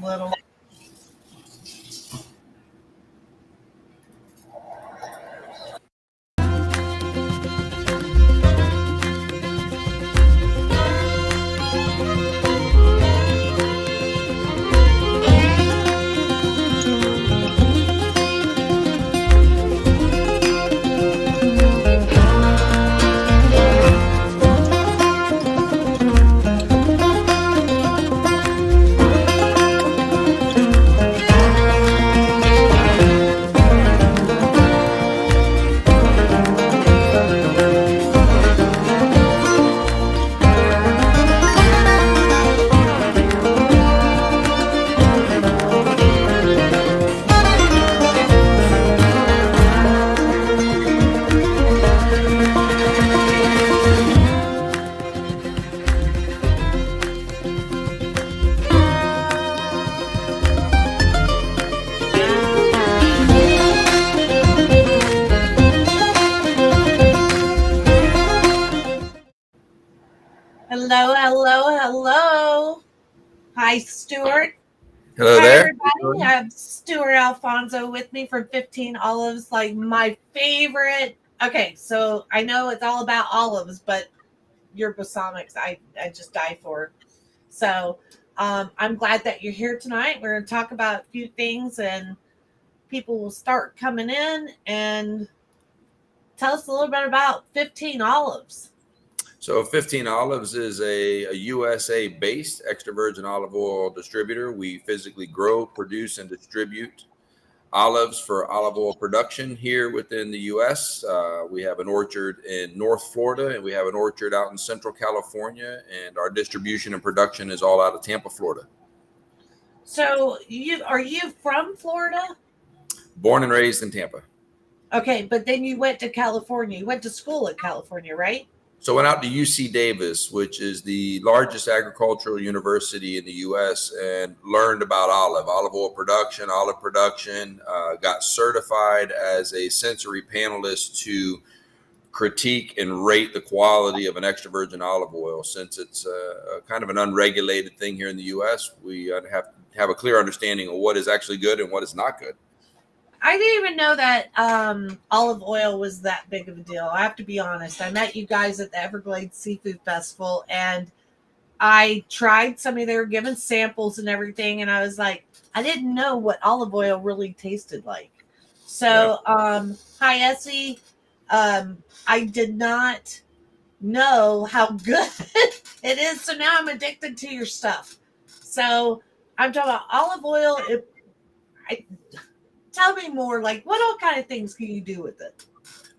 little. Hello, hello, hello. Hi, Stuart. Hello Hi, there. everybody. I have Stuart Alfonso with me from 15 Olives, like my favorite. Okay, so I know it's all about olives, but your balsamics, I just die for. So I'm glad that you're here tonight. We're going to talk about a few things, and people will start coming in and tell us a little bit about 15 Olives. So 15 Olives is a USA-based extra virgin olive oil distributor. We physically grow, produce, and distribute olives for olive oil production here within the U.S. We have an orchard in North Florida, and we have an orchard out in Central California, and our distribution and production is all out of Tampa, Florida. So are you from Florida? Born and raised in Tampa. Okay, but then you went to California. You went to school in California, right? So I went out to UC Davis, which is the largest agricultural university in the U.S., and learned about olive oil production, olive production. Got certified as a sensory panelist to critique and rate the quality of an extra virgin olive oil. Since it's a kind of an unregulated thing here in the U.S., we have a clear understanding of what is actually good and what is not good. I didn't even know that olive oil was that big of a deal. I have to be honest. I met you guys at the Everglades Seafood Festival, and I tried some of their given samples and everything, and I was like, I didn't know what olive oil really tasted like. So, hi, Essie. I did not know how good it is. So now I'm addicted to your stuff. So I'm talking about olive oil. Tell me more. Like, what all kind of things can you do with it?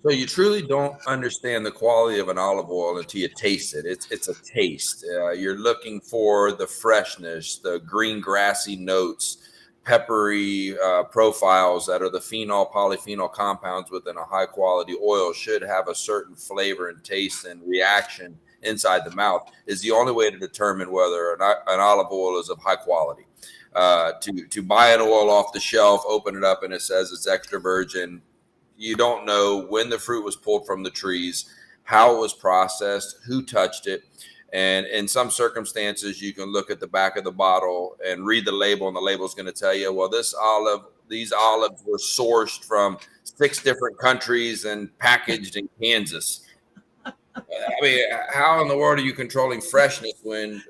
So you truly don't understand the quality of an olive oil until you taste it. It's a taste. You're looking for the freshness, the green grassy notes, peppery profiles that are the phenol polyphenol compounds within a high quality oil should have a certain flavor and taste and reaction inside the mouth is the only way to determine whether an olive oil is of high quality. To buy an oil off the shelf, open it up, and it says it's extra virgin. You don't know when the fruit was pulled from the trees, how it was processed, who touched it. And in some circumstances, you can look at the back of the bottle and read the label, and the label is going to tell you, well, these olives were sourced from 6 different countries and packaged in Kansas. I mean, how in the world are you controlling freshness when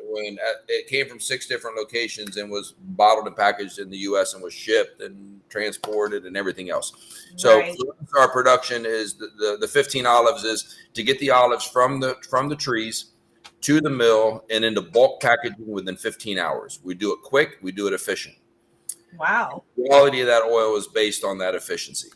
it came from 6 different locations and was bottled and packaged in the U.S. and was shipped and transported and everything else? So Right. our production is the 15 olives is to get the olives from the trees to the mill and into bulk packaging within 15 hours. We do it quick. We do it efficient. Wow. The quality of that oil is based on that efficiency.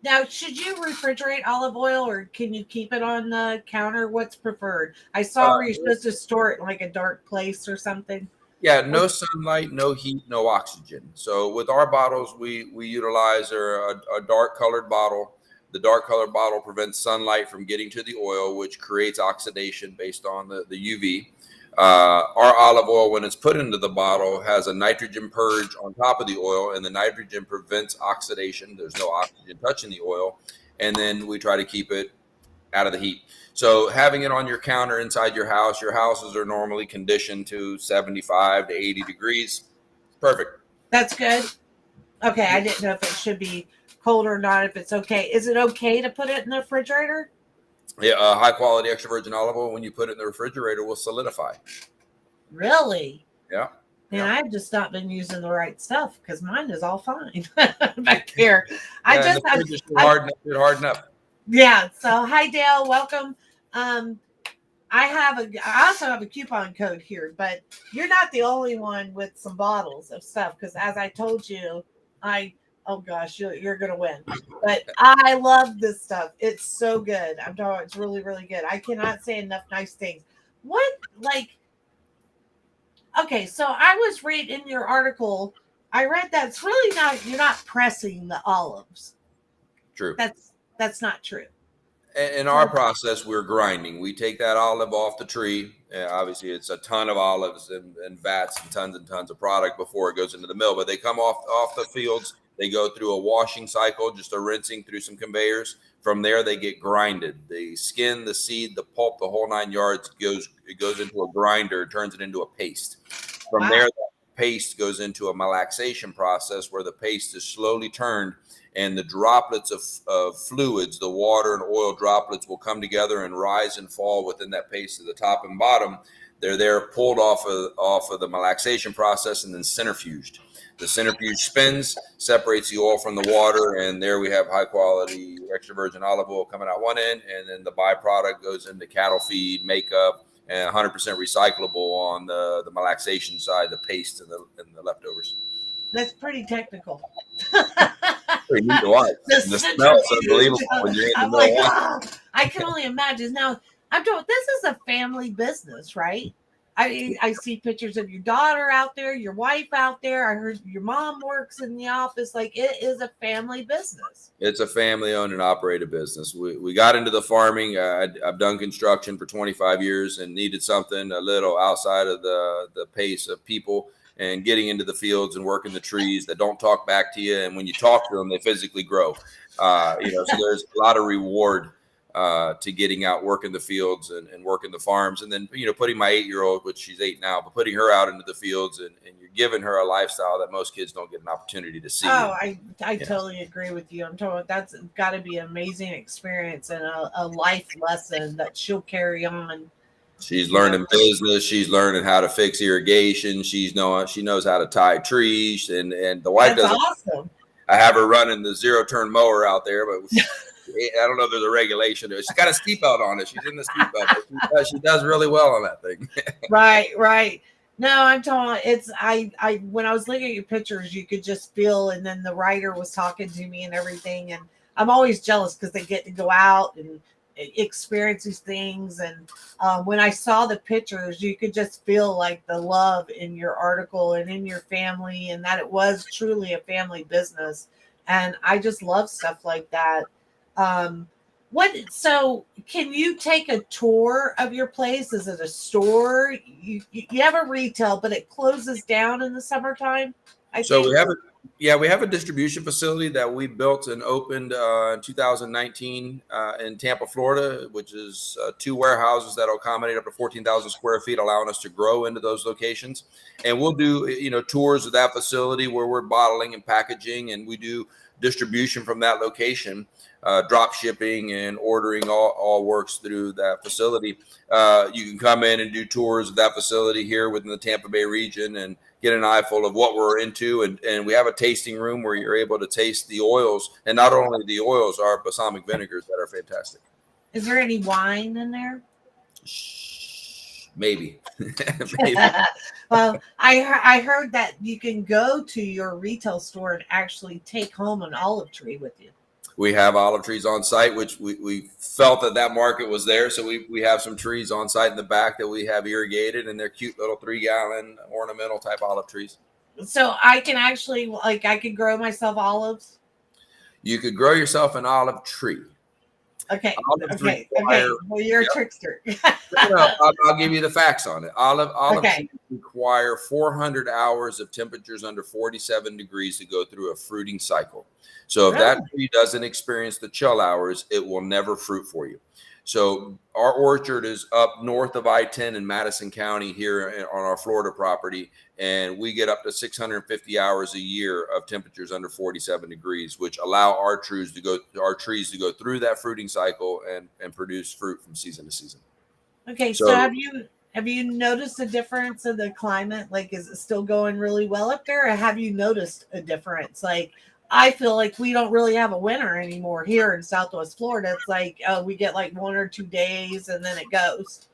Now, should you refrigerate olive oil, or can you keep it on the counter? What's preferred? I saw where you're supposed to store it in like a dark place or something. Yeah, no sunlight, no heat, no oxygen. So with our bottles, we utilize a dark colored bottle. The dark colored bottle prevents sunlight from getting to the oil, which creates oxidation based on the UV. Our olive oil, when it's put into the bottle, has a nitrogen purge on top of the oil, and the nitrogen prevents oxidation. There's no oxygen touching the oil. And then we try to keep it out of the heat. So having it on your counter inside your houses are normally conditioned to 75 to 80 degrees. Perfect. That's good. Okay, I didn't know if it should be cold or not. If it's okay, is it okay to put it in the refrigerator? Yeah, high quality extra virgin olive oil, when you put it in the refrigerator, will solidify. Really? Yeah. And Yeah. I've just not been using the right stuff because mine is all fine back there. I Yeah, and just, the fridge is harden up. yeah. So hi Dale, welcome. Um, I also have a coupon code here, but you're not the only one with some bottles of stuff because as I told you, I oh gosh, you're gonna win. But I love this stuff. It's so good. I'm talking. It's really really good. I cannot say enough nice things. What like okay? So I was reading in your article. I read that it's really not. You're not pressing the olives. True. That's not true. In our process, we're grinding. We take that olive off the tree. Obviously, it's a ton of olives and vats and tons of product before it goes into the mill. But they come off the fields. They go through a washing cycle, just a rinsing through some conveyors. From there, they get grinded. The skin, the seed, the pulp, the whole 9 yards goes into a grinder, turns it into a paste. From there, Wow. the paste goes into a malaxation process where the paste is slowly turned, and the droplets of fluids, the water and oil droplets, will come together and rise and fall within that paste at the top and bottom. They're there pulled off of the malaxation process and then centrifuged. The centrifuge spins, separates the oil from the water, and there we have high quality extra virgin olive oil coming out one end, and then the byproduct goes into cattle feed, makeup, and 100% recyclable on the malaxation side, the paste and the leftovers. That's pretty technical. Pretty neat to watch. The The smell is centrifuge. unbelievable when you're in the I'm like, middle. oh, I can only imagine. Now, I'm doing this is a family business, right? I see pictures of your daughter out there, your wife out there. I heard your mom works in the office. Like it is a family business. It's a family-owned and operated business. We got into the farming. I've done construction for 25 years and needed something a little outside of the pace of people, and getting into the fields and working the trees that don't talk back to you. And when you talk to them, they physically grow. So there's a lot of reward to getting out, working the fields and working the farms. And then, putting my 8-year-old, which she's 8 now, but putting her out into the fields, and you're giving her a lifestyle that most kids don't get an opportunity to see. Oh, I totally agree with you. I'm talking that's got to be an amazing experience and a life lesson that she'll carry on. She's learning business. She's learning how to fix irrigation. She knows how to tie trees, and the wife That's doesn't. awesome. I have her running the 0-turn mower out there, but I don't know if there's a regulation. She's got a seatbelt on it. She's in the seatbelt. She does really well on that thing. Right. No, I'm telling it's I when I was looking at your pictures, you could just feel, and then the writer was talking to me and everything, and I'm always jealous because they get to go out and experience these things. And when I saw the pictures, you could just feel like the love in your article and in your family, and that it was truly a family business. And I just love stuff like that. So can you take a tour of your place? Is it a store? You have a retail, but it closes down in the summertime. So we have a distribution facility that we built and opened in 2019 in Tampa, Florida, which is 2 warehouses that will accommodate up to 14,000 square feet, allowing us to grow into those locations. And we'll do tours of that facility where we're bottling and packaging, and we do distribution from that location. Drop shipping and ordering all works through that facility. You can come in and do tours of that facility here within the Tampa Bay region and get an eyeful of what we're into. And we have a tasting room where you're able to taste the oils, and not only the oils, our balsamic vinegars that are fantastic. Is there any wine in there? Maybe. Maybe. Well, I heard that you can go to your retail store and actually take home an olive tree with you. We have olive trees on site, which we felt that market was there. So we have some trees on site in the back that we have irrigated, and they're cute little 3-gallon ornamental type olive trees. So I can actually, I could grow myself olives? You could grow yourself an olive tree. Okay. Well, you're a trickster. I'll give you the facts on it. Olive trees require 400 hours of temperatures under 47 degrees to go through a fruiting cycle. So if that tree doesn't experience the chill hours, it will never fruit for you. So our orchard is up north of I-10 in Madison County here on our Florida property, and we get up to 650 hours a year of temperatures under 47 degrees, which allow our trees to go through that fruiting cycle and produce fruit from season to season. Okay, so have you noticed a difference in the climate? Like, is it still going really well up there, or have you noticed a difference? Like, I feel like we don't really have a winter anymore here in Southwest Florida. It's like we get like 1 or 2 days and then it goes.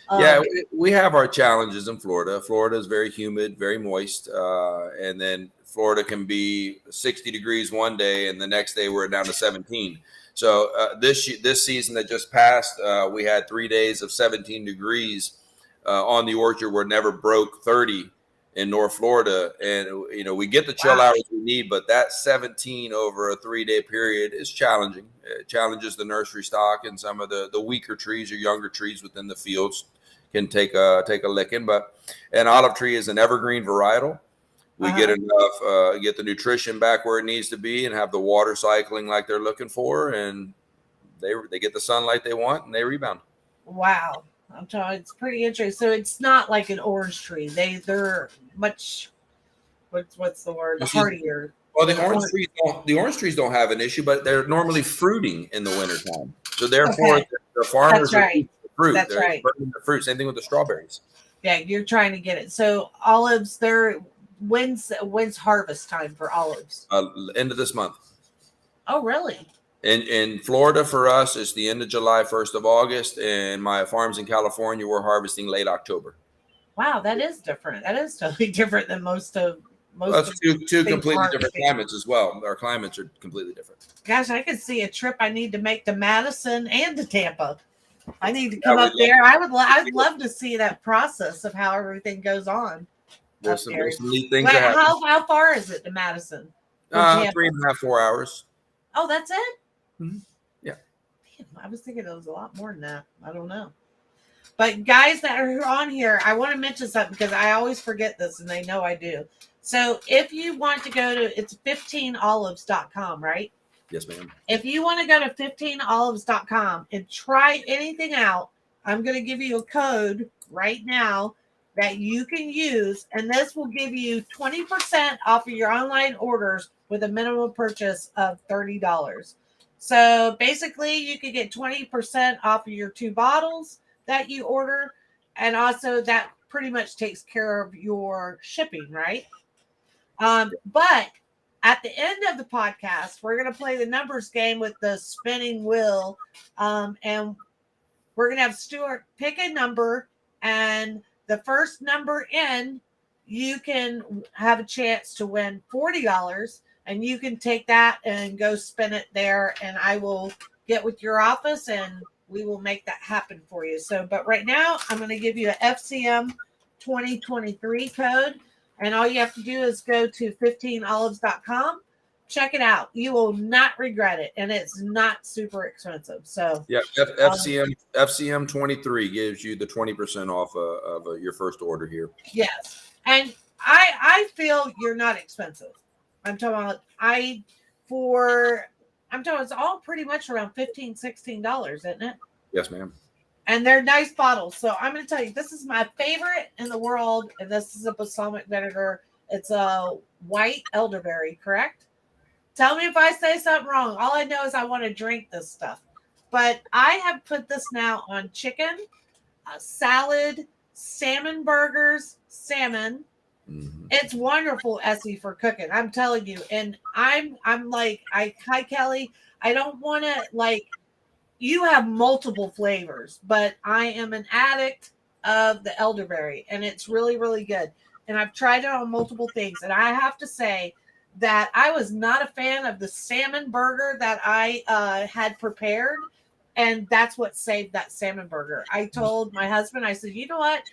Yeah, we have our challenges in Florida. Florida is very humid, very moist, and then Florida can be 60 degrees one day, and the next day we're down to 17. So this season that just passed, we had 3 days of 17 degrees on the orchard. Where it never broke 30 in North Florida, and we get the chill hours we need, but that 17 over a 3-day period is challenging. It challenges the nursery stock, and some of the weaker trees or younger trees within the fields can take a licking. But an olive tree is an evergreen varietal. We get enough, get the nutrition back where it needs to be, and have the water cycling like they're looking for, and they get the sunlight they want, and they rebound. Wow. I'm telling you, it's pretty interesting. So it's not like an orange tree. They're much, what's the word? Hardier. Well, the orange trees don't have an issue, but they're normally fruiting in the wintertime. So therefore, the farmers are eating the fruit. That's right. Burning the fruit. Same thing with the strawberries. Yeah, you're trying to get it. So olives, when's harvest time for olives? End of this month. Oh, really? In Florida, for us, it's the end of July, 1st of August. And my farms in California, we're harvesting late October. Wow, that is different. That is totally different than most of. That's two completely different climates as well. Our climates are completely different. Gosh, I could see a trip I need to make to Madison and to Tampa. I need to come up there. I'd love to see that process of how everything goes on. There's some neat things. How far is it to Madison? 3.5, 4 hours. Oh, that's it? Mm-hmm. Yeah. Damn, I was thinking it was a lot more than that. I don't know. But guys that are on here, I want to mention something because I always forget this and they know I do. So if you want to go to, it's 15olives.com, right? Yes, ma'am. If you want to go to 15olives.com and try anything out, I'm going to give you a code right now that you can use, and this will give you 20% off of your online orders with a minimum purchase of $30. So basically, you could get 20% off of your 2 bottles that you order, and also that pretty much takes care of your shipping, right? But at the end of the podcast, we're going to play the numbers game with the spinning wheel, and we're going to have Stuart pick a number, and the first number in, you can have a chance to win $40, and you can take that and go spin it there, and I will get with your office and we will make that happen for you. So, but right now I'm going to give you a FCM 2023 code, and all you have to do is go to 15olives.com. Check it out. You will not regret it, and it's not super expensive. So yeah, FCM 23 gives you the 20% off of your first order here. Yes, and I feel you're not expensive. I'm talking about it's all pretty much around $15-$16, isn't it? Yes, ma'am. And they're nice bottles. So I'm going to tell you, this is my favorite in the world, and this is a balsamic vinegar. It's a white elderberry, correct? Tell me if I say something wrong. All I know is I want to drink this stuff. But I have put this now on chicken, salad, salmon burgers, salmon. Mm-hmm. It's wonderful, Essie, for cooking. I'm telling you. And I'm like, hi, Kelly. I don't want to, you have multiple flavors, but I am an addict of the elderberry, and it's really, really good. And I've tried it on multiple things. And I have to say that I was not a fan of the salmon burger that I had prepared. And that's what saved that salmon burger. I told my husband, I said, you know what?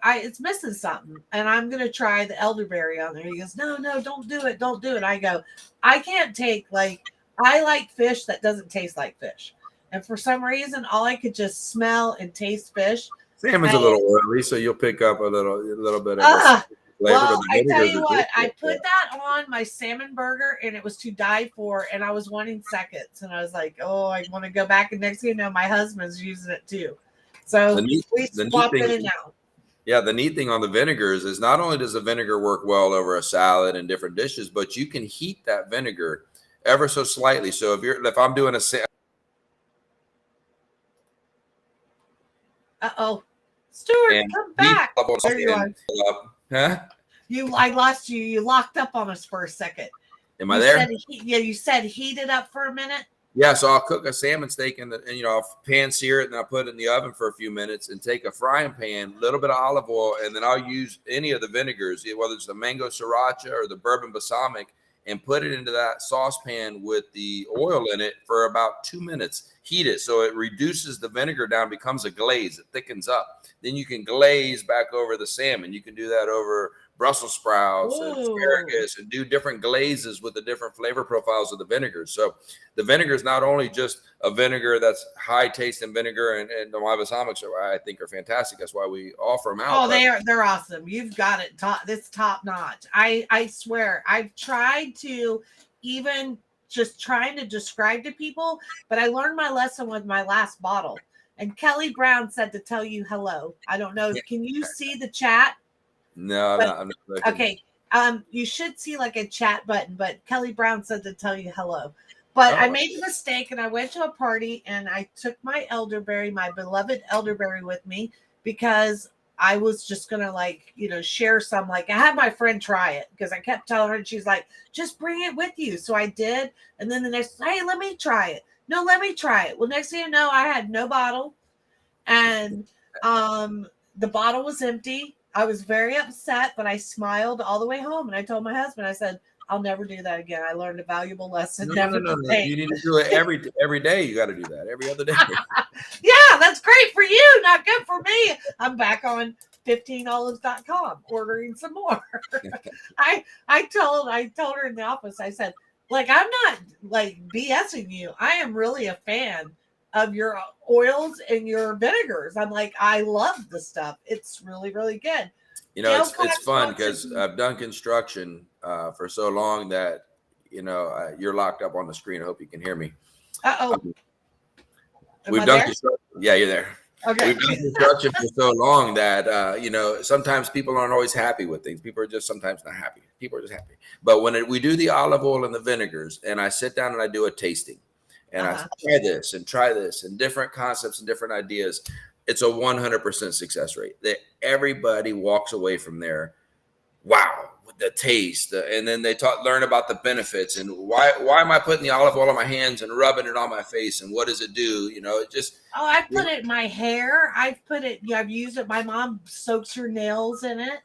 It's missing something, and I'm going to try the elderberry on there. He goes, no, don't do it. Don't do it. I go, I can't take, I like fish that doesn't taste like fish. And for some reason, all I could just smell and taste fish. Salmon's a little oily, so you'll pick up a little bit of flavor, Well, but the I tell vinegars you are what, good. I put that on my salmon burger and it was to die for, and I was wanting seconds, and I was like, oh, I want to go back. And next thing you know, my husband's using it too. The So neat, we the neat swap thing, in and out. yeah, the neat thing on the vinegars is not only does the vinegar work well over a salad and different dishes, but you can heat that vinegar ever so slightly. So if I'm doing Uh-oh. Stuart, and come heat back. up on There you and are. huh? I lost you. You locked up on us for a second. Am I You there? said, you said heat it up for a minute. Yeah, so I'll cook a salmon steak and I'll pan sear it and I'll put it in the oven for a few minutes and take a frying pan, a little bit of olive oil, and then I'll use any of the vinegars, whether it's the mango sriracha or the bourbon balsamic, and put it into that saucepan with the oil in it for about 2 minutes. Heat it so it reduces the vinegar down, becomes a glaze, it thickens up. Then you can glaze back over the salmon. You can do that over Brussels sprouts and Ooh. asparagus and do different glazes with the different flavor profiles of the vinegars. So the vinegar is not only just a vinegar that's high taste in vinegar, and the balsamics I think are fantastic. That's why we offer them out. Oh, they're awesome. You've got it. This top notch. I swear. I've tried to even just trying to describe to people, but I learned my lesson with my last bottle. And Kelly Brown said to tell you hello. I don't know. Can you see the chat? No, I'm But not. I'm not looking. okay. You should see like a chat button, but Kelly Brown said to tell you hello. But I made a mistake and I went to a party and I took my elderberry, my beloved elderberry with me because I was just gonna share some. Like I had my friend try it because I kept telling her, and she's like, just bring it with you. So I did, and then the next, hey, let me try it. No, let me try it. Well, next thing you know, I had no bottle, and the bottle was empty. I was very upset, but I smiled all the way home, and I told my husband, I said, I'll never do that again. I learned a valuable lesson. Never No. to take. You need to do it every day. You got to do that every other day. Yeah, that's great for you. Not good for me. I'm back on 15olives.com ordering some more. I told her in the office, I said, like, I'm not like BSing you. I am really a fan of your oils and your vinegars. I'm like, I love the stuff. It's really, really good. It's fun because I've done construction for so long that you're locked up on the screen. I hope you can hear me. We've done construction. Yeah, you're there. Okay. We've done construction for so long that sometimes people aren't always happy with things. People are just sometimes not happy. People are just happy. But when we do the olive oil and the vinegars, and I sit down and I do a tasting, and I try this and different concepts and different ideas, it's a 100% success rate. That everybody walks away from there, wow, with the taste, and then they learn about the benefits and why am I putting the olive oil on my hands and rubbing it on my face and what does it do? It just. Oh, I put it in my hair. I've used it. My mom soaks her nails in it.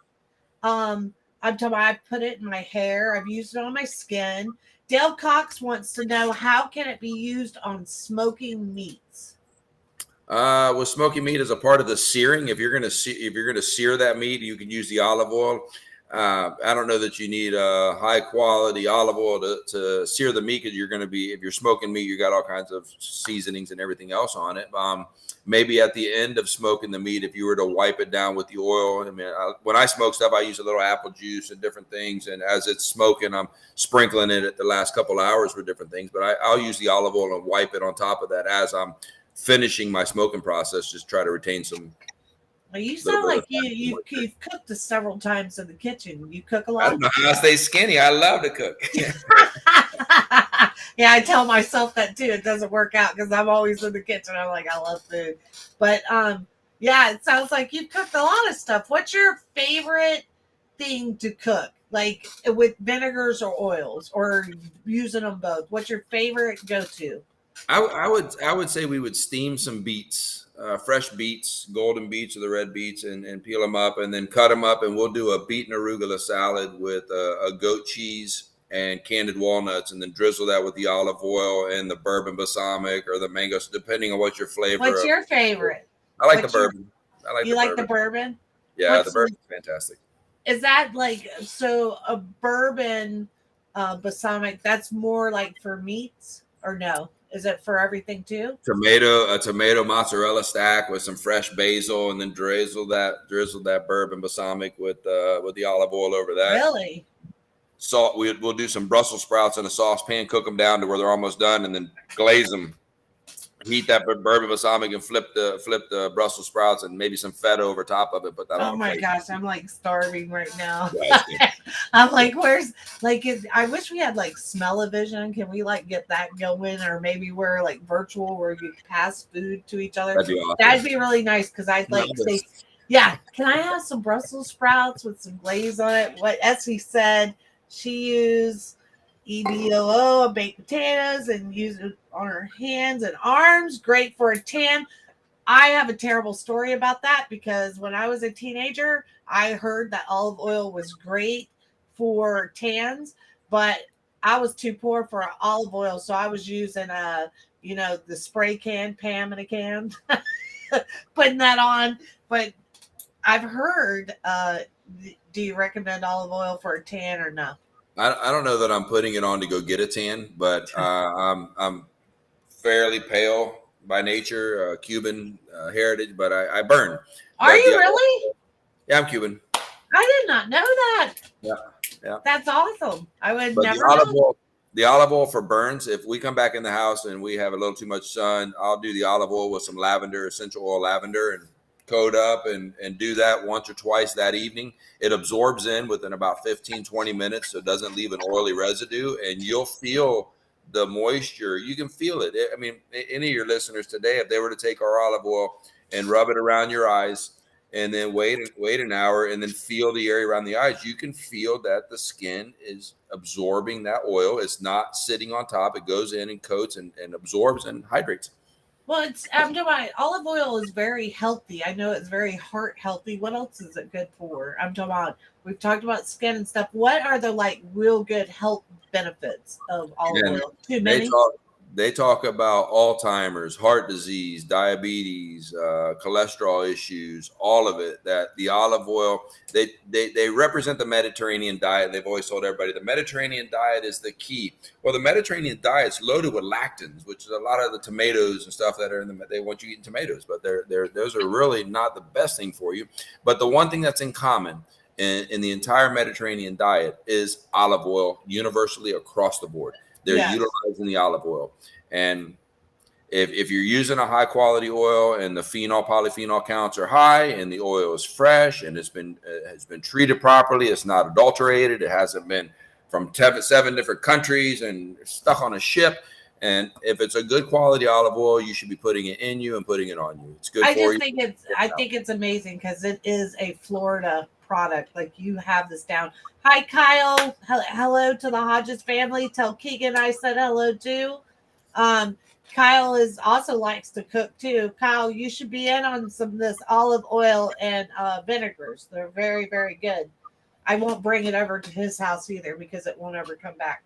I'm talking about I put it in my hair. I've used it on my skin. Dale Cox wants to know, how can it be used on smoking meats? With smoking meat as a part of the searing, if you're gonna sear that meat, you can use the olive oil. I don't know that you need a high quality olive oil to sear the meat, because if you're smoking meat, you got all kinds of seasonings and everything else on it. Maybe at the end of smoking the meat, if you were to wipe it down with the oil, when I smoke stuff, I use a little apple juice and different things. And as it's smoking, I'm sprinkling it at the last couple of hours with different things. But I'll use the olive oil and wipe it on top of that as I'm finishing my smoking process. Just try to retain some. Well, you sound like you've cooked this several times in the kitchen. You cook a lot. I don't know how I stay skinny. I love to cook. Yeah, I tell myself that too. It doesn't work out because I'm always in the kitchen. I'm like, I love food. But yeah, it sounds like you've cooked a lot of stuff. What's your favorite thing to cook? Like with vinegars or oils, or using them both? What's your favorite go-to? I would say we would steam some beets, fresh beets, golden beets or the red beets, and peel them up and then cut them up, and we'll do a beet and arugula salad with a goat cheese and candied walnuts, and then drizzle that with the olive oil and the bourbon balsamic or the mangoes, depending on what your flavor. What's your favorite? I like the bourbon. You like the bourbon? Yeah, the bourbon's fantastic. Is that like, so a bourbon balsamic, that's more like for meats, or no? Is it for everything too? A tomato mozzarella stack with some fresh basil, and then drizzle that bourbon balsamic with the olive oil over that. Really? Salt. We'll do some Brussels sprouts in a saucepan, cook them down to where they're almost done, and then glaze them. Heat that bourbon balsamic and flip the Brussels sprouts and maybe some feta over top of it. Put that on Oh a my plate. gosh, I'm like starving right now. Yeah, I'm like, where's like? I wish we had like smell-o-vision. Can we like get that going, or maybe we're like virtual where we pass food to each other? That'd be awesome. That'd be really nice because I'd like say, yeah, can I have some Brussels sprouts with some glaze on it? What Essie said she used EBOO, baked potatoes, and use it on her hands and arms. Great for a tan. I have a terrible story about that because when I was a teenager, I heard that olive oil was great for tans, but I was too poor for olive oil, so I was using the spray can, Pam in a can, putting that on. But I've heard, do you recommend olive oil for a tan or no? I don't know that I'm putting it on to go get a tan, but I'm fairly pale by nature, Cuban heritage, but I burn. Are you really? Yeah, I'm Cuban. I did not know that. Yeah. That's awesome. I would But never the olive oil for burns, if we come back in the house and we have a little too much sun, I'll do the olive oil with some lavender, essential oil lavender, and coat up and do that once or twice that evening. It absorbs in within about 15-20 minutes, so it doesn't leave an oily residue, and you'll feel the moisture. You can feel it. I mean, any of your listeners today, if they were to take our olive oil and rub it around your eyes and then wait an hour and then feel the area around the eyes, you can feel that the skin is absorbing that oil. It's not sitting on top. It goes in and coats and absorbs and hydrates. Well, I'm talking about olive oil is very healthy. I know it's very heart healthy. What else is it good for? I'm talking about, we've talked about skin and stuff. What are the like real good health benefits of olive oil? Too many? They talk about Alzheimer's, heart disease, diabetes, cholesterol issues, all of it. That the olive oil, they represent the Mediterranean diet. They've always told everybody the Mediterranean diet is the key. Well, the Mediterranean diet is loaded with lectins, which is a lot of the tomatoes and stuff that are in them. They want you eating tomatoes, but those are really not the best thing for you. But the one thing that's in common in the entire Mediterranean diet is olive oil, universally across the board. They're utilizing the olive oil. And if you're using a high quality oil and the phenol, polyphenol counts are high and the oil is fresh and has been treated properly, it's not adulterated, it hasn't been from 7 different countries and stuck on a ship. And if it's a good quality olive oil, you should be putting it in you and putting it on you. It's good for you. I think it's amazing because it is a Florida product. Like you have this down. Hi, Kyle. Hello to the Hodges family. Tell Keegan I said hello too. Kyle also likes to cook too. Kyle, you should be in on some of this olive oil and vinegars. They're very, very good. I won't bring it over to his house either because it won't ever come back.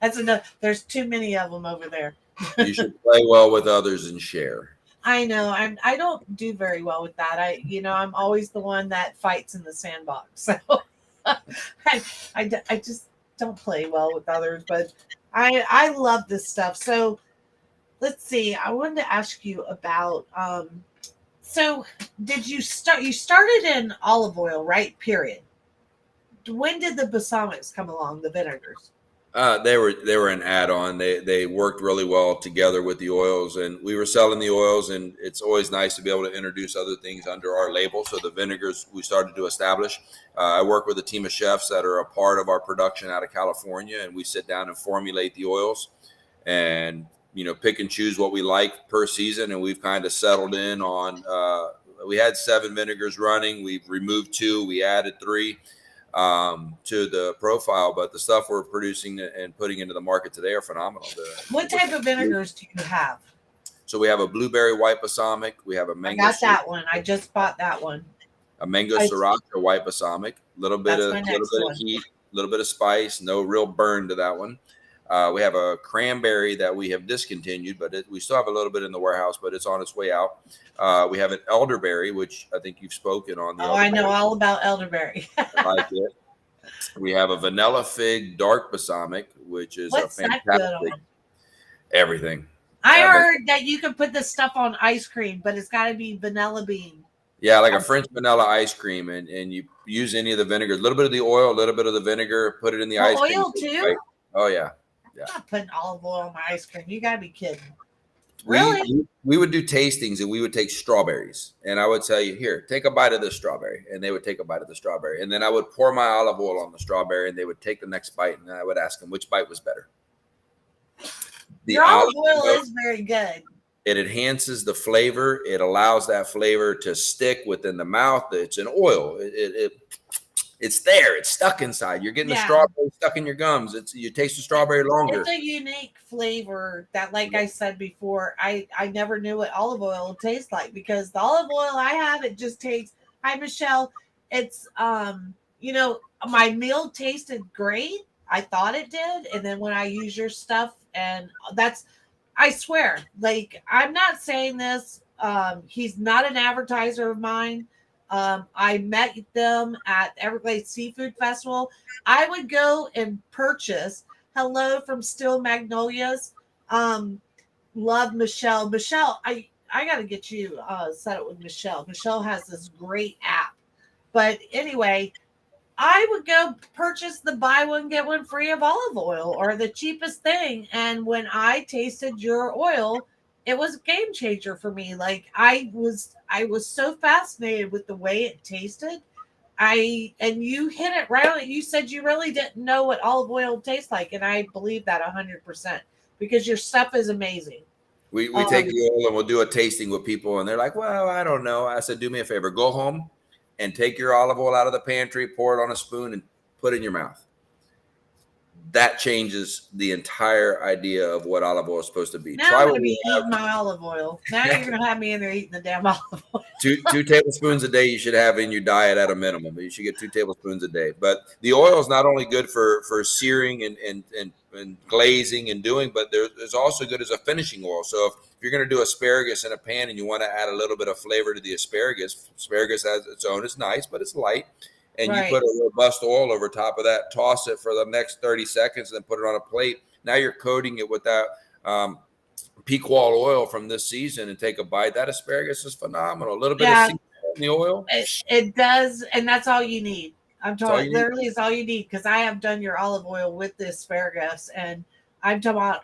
That's enough. There's too many of them over there. You should play well with others and share. I know. I don't do very well with that. I'm always the one that fights in the sandbox. So I just don't play well with others, but I love this stuff. So let's see. I wanted to ask you about, so you started in olive oil, right? Period. When did the balsamics come along, the vinegars? They were an add-on. They worked really well together with the oils, and we were selling the oils, and it's always nice to be able to introduce other things under our label. So the vinegars we started to establish. I work with a team of chefs that are a part of our production out of California, and we sit down and formulate the oils and pick and choose what we like per season. And we've kind of settled in on we had 7 vinegars running. We've removed 2. We added 3. To the profile, but the stuff we're producing and putting into the market today are phenomenal. What type of vinegars do you have? So we have a blueberry white balsamic. We have a mango. I got that one. I just bought that one. A mango sriracha white balsamic. A little bit of heat, a little bit of spice. No real burn to that one. We have a cranberry that we have discontinued, but we still have a little bit in the warehouse, but it's on its way out. We have an elderberry, which I think you've spoken on. I know all about elderberry. I like it. We have a vanilla fig dark balsamic, which is What's a fantastic. Everything. I heard that you can put this stuff on ice cream, but it's got to be vanilla bean. Yeah, like a French vanilla ice cream, and you use any of the vinegar, a little bit of the oil, a little bit of the vinegar, put it in the ice cream. Oil too? Oh yeah. I'm not putting olive oil on my ice cream. You gotta be kidding. Really? We would do tastings, and we would take strawberries, and I would tell you, here, take a bite of this strawberry, and they would take a bite of the strawberry, and then I would pour my olive oil on the strawberry, and they would take the next bite, and then I would ask them which bite was better. Your olive oil is very good. It enhances the flavor. It allows that flavor to stick within the mouth. It's an oil. It's there. It's stuck inside. You're getting the strawberry stuck in your gums. You taste the strawberry longer. It's a unique flavor that, like I said before, I never knew what olive oil tastes like, because the olive oil I have, it just tastes. Hi, Michelle. It's my meal tasted great. I thought it did, and then when I use your stuff, and I swear, like, I'm not saying this. He's not an advertiser of mine. I met them at Everglades Seafood Festival. I would go and purchase. Hello from Still Magnolias. Love Michelle. Michelle, I got to get you set up with Michelle. Michelle has this great app. But anyway, I would go purchase the buy one, get one free of olive oil, or the cheapest thing. And when I tasted your oil, it was a game changer for me. Like, I was so fascinated with the way it tasted. And you hit it right on it. You said you really didn't know what olive oil tastes like. And I believe that 100%, because your stuff is amazing. We take the oil and we'll do a tasting with people, and they're like, well, I don't know. I said, do me a favor, go home and take your olive oil out of the pantry, pour it on a spoon, and put it in your mouth. That changes the entire idea of what olive oil is supposed to be. Now I'm going to be eating my olive oil. Now you're going to have me in there eating the damn olive oil. Two tablespoons a day you should have in your diet at a minimum. You should get 2 tablespoons a day. But the oil is not only good for searing and glazing and doing, but there's also good as a finishing oil. So if you're going to do asparagus in a pan and you want to add a little bit of flavor to the asparagus has its own. It's nice, but it's light. And you put a robust oil over top of that, toss it for the next 30 seconds, and then put it on a plate. Now you're coating it with that Pequot oil from this season, and take a bite. That asparagus is phenomenal. A little bit of seasoning in the oil. It does, and that's all you need. I'm talking literally is all you need, because I have done your olive oil with the asparagus, and I'm talking about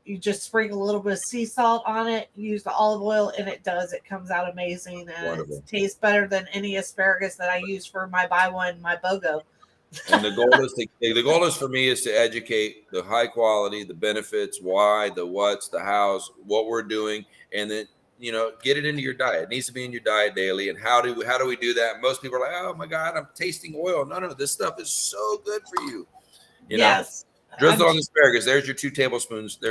you just sprinkle a little bit of sea salt on it, use the olive oil, and it comes out amazing, and it tastes better than any asparagus that I use for my buy one, my BOGO. And the goal is for me is to educate the high quality, the benefits, why, the what's, the hows, what we're doing, and then get it into your diet. It needs to be in your diet daily. And how do we do that? Most people are like, oh my God, I'm tasting oil. No, this stuff is so good for you. Yes. Drizzle on the asparagus. There's your 2 tablespoons. So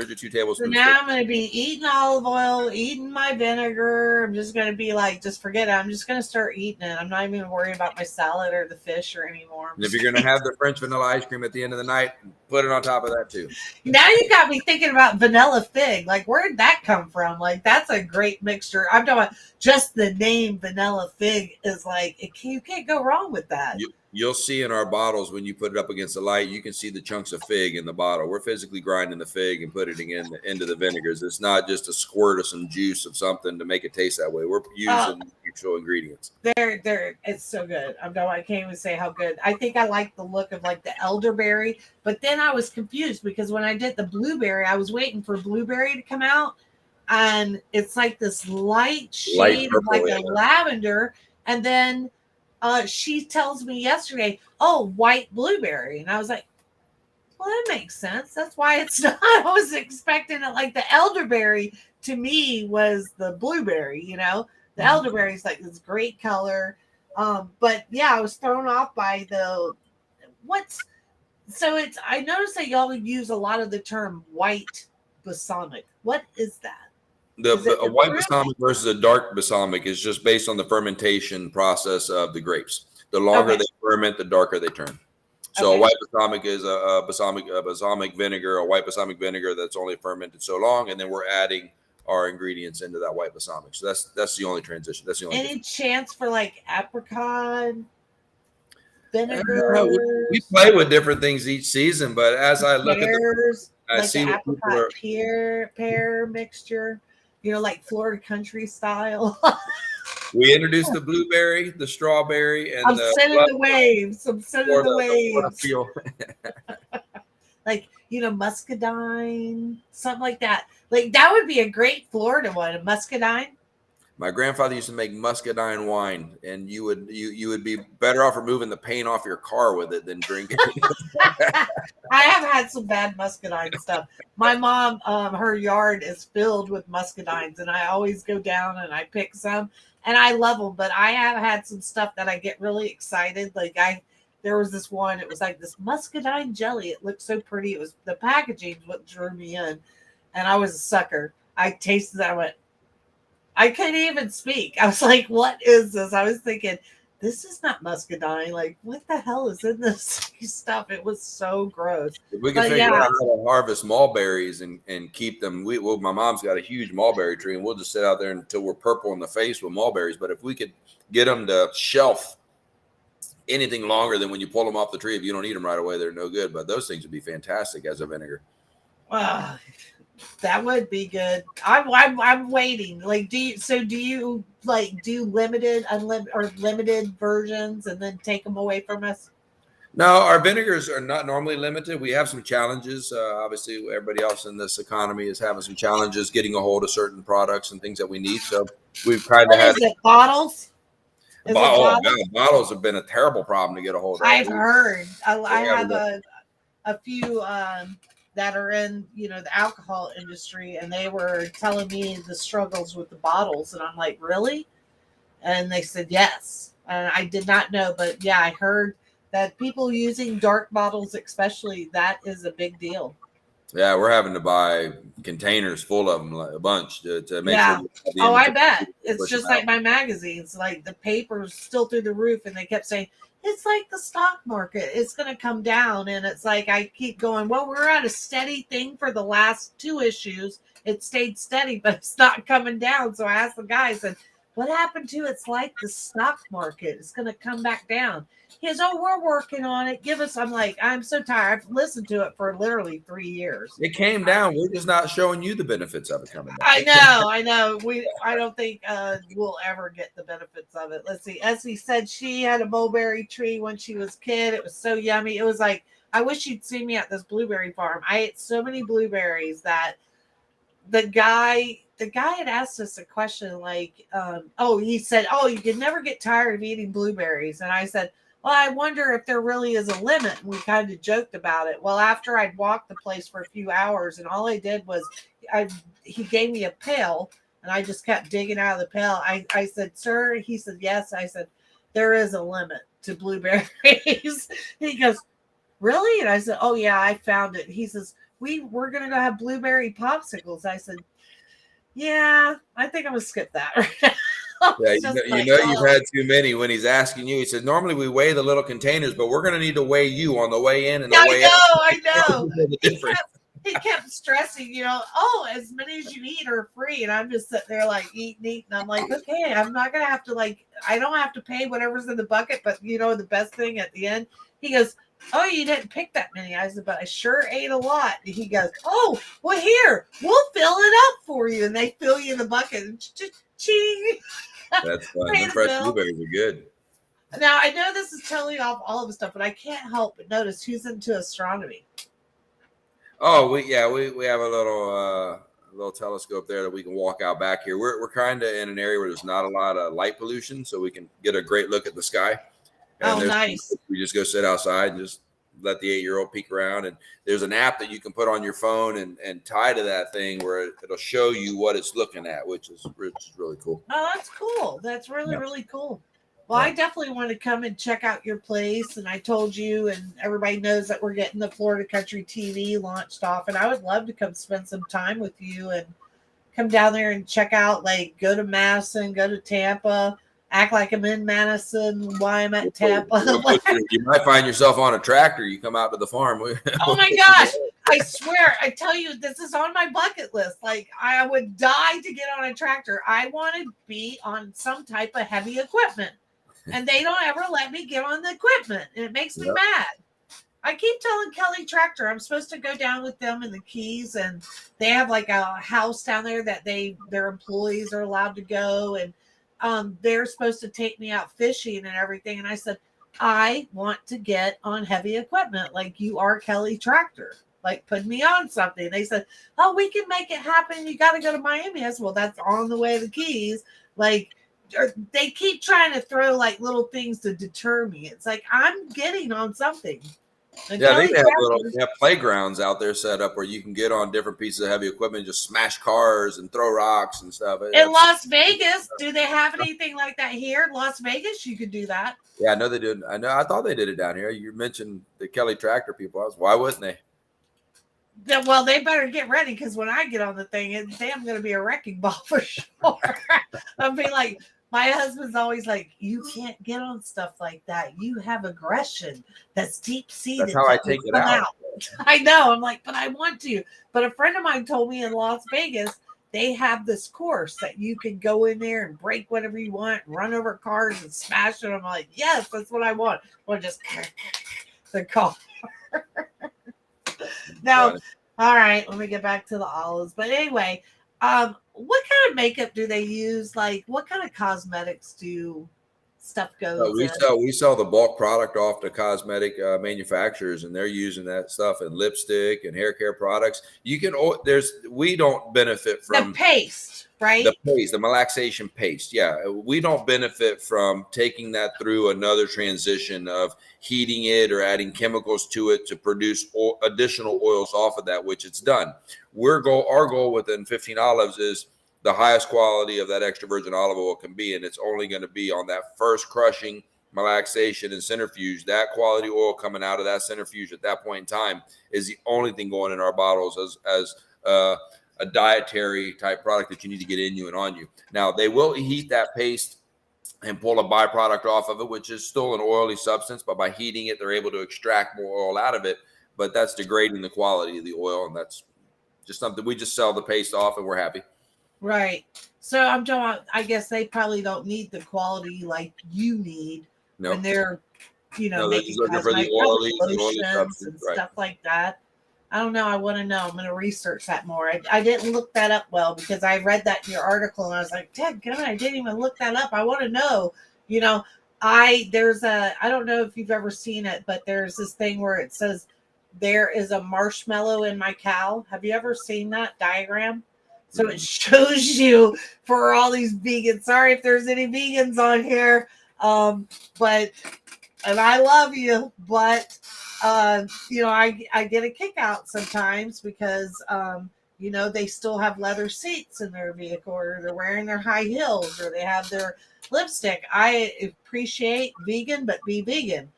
now I'm going to be eating olive oil, eating my vinegar. I'm just going to be like, just forget it. I'm just going to start eating it. I'm not even going to worry about my salad or the fish or anymore. And if you're going to have the French vanilla ice cream at the end of the night, put it on top of that too. Now you got me thinking about vanilla fig. Like, where'd that come from? Like, that's a great mixture. I'm talking about just the name vanilla fig is like, you can't go wrong with that. You'll see in our bottles, when you put it up against the light, you can see the chunks of fig in the bottle. We're physically grinding the fig and putting it into the vinegars. It's not just a squirt of some juice of something to make it taste that way. We're using actual ingredients. It's so good. I can't even say how good. I think I like the look of like the elderberry, but then I was confused because when I did the blueberry, I was waiting for blueberry to come out, and it's like this light shade of like a lavender, and then she tells me yesterday, white blueberry. And I was like, well, that makes sense. That's why it's not. I was expecting it like the elderberry to me was the blueberry, The elderberry is like this great color. But yeah, I was thrown off by I noticed that y'all use a lot of the term white balsamic. What is that? A white balsamic versus a dark balsamic is just based on the fermentation process of the grapes. The longer they ferment, the darker they turn. So a white balsamic is a balsamic vinegar, a white balsamic vinegar that's only fermented so long, and then we're adding our ingredients into that white balsamic. So that's the only transition. That's the only. Any chance for like apricot vinegar? We play with different things each season, but as I look at I like see an what people apricot are. pear mixture, like Florida country style. We introduced the blueberry, the strawberry, I'm and the sending the waves. I'm sending the The Florida waves. feel. Like, muscadine, something like that. Like, that would be a great Florida one, a muscadine. My grandfather used to make muscadine wine, and you would be better off removing the paint off your car with it than drinking it. I have had some bad muscadine stuff. My mom, her yard is filled with muscadines, and I always go down and I pick some, and I love them. But I have had some stuff that I get really excited. Like there was this one. It was like this muscadine jelly. It looked so pretty. It was the packaging what drew me in, and I was a sucker. I tasted that. I went. I couldn't even speak. I was like, "What is this?" I was thinking, "This is not muscadine. Like, what the hell is in this stuff?" It was so gross. If we can But figure yeah, out how to harvest mulberries and keep them, my mom's got a huge mulberry tree, and we'll just sit out there until we're purple in the face with mulberries. But if we could get them to shelf anything longer than when you pull them off the tree, if you don't eat them right away, they're no good. But those things would be fantastic as a vinegar. uh, that would be good. I'm waiting. Like, do you like do limited, unlimited, or limited versions, and then take them away from us? No, our vinegars are not normally limited. We have some challenges. Obviously, everybody else in this economy is having some challenges getting a hold of certain products and things that we need. So we've kind of What had is it? Bottles? Is it oh bottles? god, bottles have been a terrible problem to get a hold of. I've heard. I We have have a few that are in the alcohol industry, and they were telling me the struggles with the bottles, and I'm like, really? And they said yes, and I did not know, but yeah, I heard that people using dark bottles, especially, that is a big deal. yeah, we're having to buy containers full of them, like a bunch, to make sure Yeah. we have the Oh, I inventory bet. to It's push them just out. like my magazines. Like the paper's still through the roof, and they kept saying, it's like the stock market. It's going to come down. And it's like, I keep going, well, we're at a steady thing for the last two issues. It stayed steady, but it's not coming down. So I asked the guy, I said, what happened to it's like the stock market? It's going to come back down. He goes, oh, we're working on it. Give us, I'm like, I'm so tired. I've listened to it for literally 3 years. It came down. We're just not showing you the benefits of it coming down. I know. I don't think we'll ever get the benefits of it. Let's see. Essie said she had a mulberry tree when she was a kid. It was so yummy. It was like, I wish you'd seen me at this blueberry farm. I ate so many blueberries that the guy had asked us a question like, he said, oh, you can never get tired of eating blueberries. And I said, well, I wonder if there really is a limit. And we kind of joked about it. Well, after I'd walked the place for a few hours, and all I did was he gave me a pail, and I just kept digging out of the pail. I said, sir, he said, yes. I said, there is a limit to blueberries. He goes, really? And I said, oh yeah, I found it. He says, we're gonna go have blueberry popsicles. I said, yeah, I think I'm gonna skip that right now. Yeah, It's just like, you've had too many. When he's asking you, he said, normally we weigh the little containers, but we're going to need to weigh you on the way in and the way out. I know. The difference. He kept stressing, oh, as many as you eat are free. And I'm just sitting there like eat. And I'm like, okay, I'm not going to have to I don't have to pay whatever's in the bucket. But the best thing at the end, he goes, oh, you didn't pick that many. I said, but I sure ate a lot. And he goes, oh, well, here, we'll fill it up for you. And they fill you in the bucket. And ching. That's fun. Pay The the fresh bill. blueberries are good. Now, I know this is totally off all of the stuff, but I can't help but notice who's into astronomy. Oh, we have a little telescope there that we can walk out back here. We're kind of in an area where there's not a lot of light pollution, so we can get a great look at the sky. And Nice. we just go sit outside and just let the 8-year-old peek around. And there's an app that you can put on your phone and tie to that thing where it'll show you what it's looking at, which is really cool. Oh, that's cool. That's really cool. Well, I definitely want to come and check out your place. And I told you, and everybody knows that we're getting the Florida Country TV launched off. And I would love to come spend some time with you and come down there and check out, go to Madison, go to Tampa, act like I'm in Madison, why I'm at Tampa. You might find yourself on a tractor. You come out to the farm. Oh my gosh. I swear, I tell you, this is on my bucket list. I would die to get on a tractor. I want to be on some type of heavy equipment. And they don't ever let me get on the equipment. And it makes me mad. I keep telling Kelly Tractor I'm supposed to go down with them in the Keys, and they have like a house down there that their employees are allowed to go, and they're supposed to take me out fishing and everything. And I said, I want to get on heavy equipment like you are, Kelly Tractor. Like, put me on something. They said, oh, we can make it happen. You got to go to Miami. I said, well, that's on the way to the Keys. Like, they keep trying to throw like little things to deter me. It's like, I'm getting on something. And Yeah, Kelly they have playgrounds out there set up where you can get on different pieces of heavy equipment, just smash cars and throw rocks and stuff. in Las Vegas, do they have anything like that here? In Las Vegas, you could do that. Yeah, I know they did. I thought they did it down here. You mentioned the Kelly Tractor people. Why wouldn't they? Well, they better get ready, because when I get on the thing, it's damn going to be a wrecking ball for sure. I'll be like, my husband's always like, you can't get on stuff like that. You have aggression that's deep seated. That's how I take it out. I know. I'm like, but I want to. But a friend of mine told me in Las Vegas, they have this course that you can go in there and break whatever you want, run over cars and smash it. I'm like, yes, that's what I want. Or just the car. Now, all right, let me get back to the olives. But anyway, what kind of makeup do they use? Like, what kind of cosmetics do stuff go? We sell the bulk product off to cosmetic manufacturers, and they're using that stuff in lipstick and hair care products. We don't benefit from the paste, right? The paste, the malaxation paste. Yeah, we don't benefit from taking that through another transition of heating it or adding chemicals to it to produce additional oils off of that, which it's done. Our goal within 15 Olives is the highest quality of that extra virgin olive oil can be, and it's only going to be on that first crushing, malaxation, and centrifuge. That quality oil coming out of that centrifuge at that point in time is the only thing going in our bottles as a dietary type product that you need to get in you and on you. Now, they will heat that paste and pull a byproduct off of it, which is still an oily substance, but by heating it, they're able to extract more oil out of it, but that's degrading the quality of the oil, and that's just something we just sell the paste off, and we're happy. Right. So I'm talking, I guess they probably don't need the quality like you need when they're, making looking for the oily lotions and stuff like that. I don't know. I want to know. I'm going to research that more. I didn't look that up well, because I read that in your article and I was like, Dad, I didn't even look that up. I want to know, I don't know if you've ever seen it, but there's this thing where it says there is a marshmallow in my cow. Have you ever seen that diagram? So it shows you for all these vegans. Sorry if there's any vegans on here, but I love you, but I get a kick out sometimes because they still have leather seats in their vehicle, or they're wearing their high heels, or they have their lipstick. I appreciate vegan, but be vegan.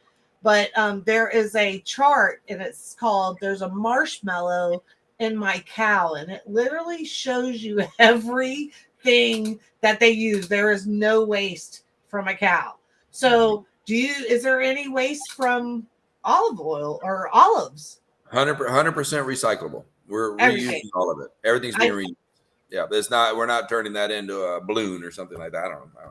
But there is a chart, and it's called "There's a Marshmallow in My Cow," and it literally shows you everything that they use. There is no waste from a cow. So is there any waste from olive oil or olives? 100% recyclable. We're reusing all of it. Everything's being reused. Yeah, but it's not. We're not turning that into a balloon or something like that. I don't know.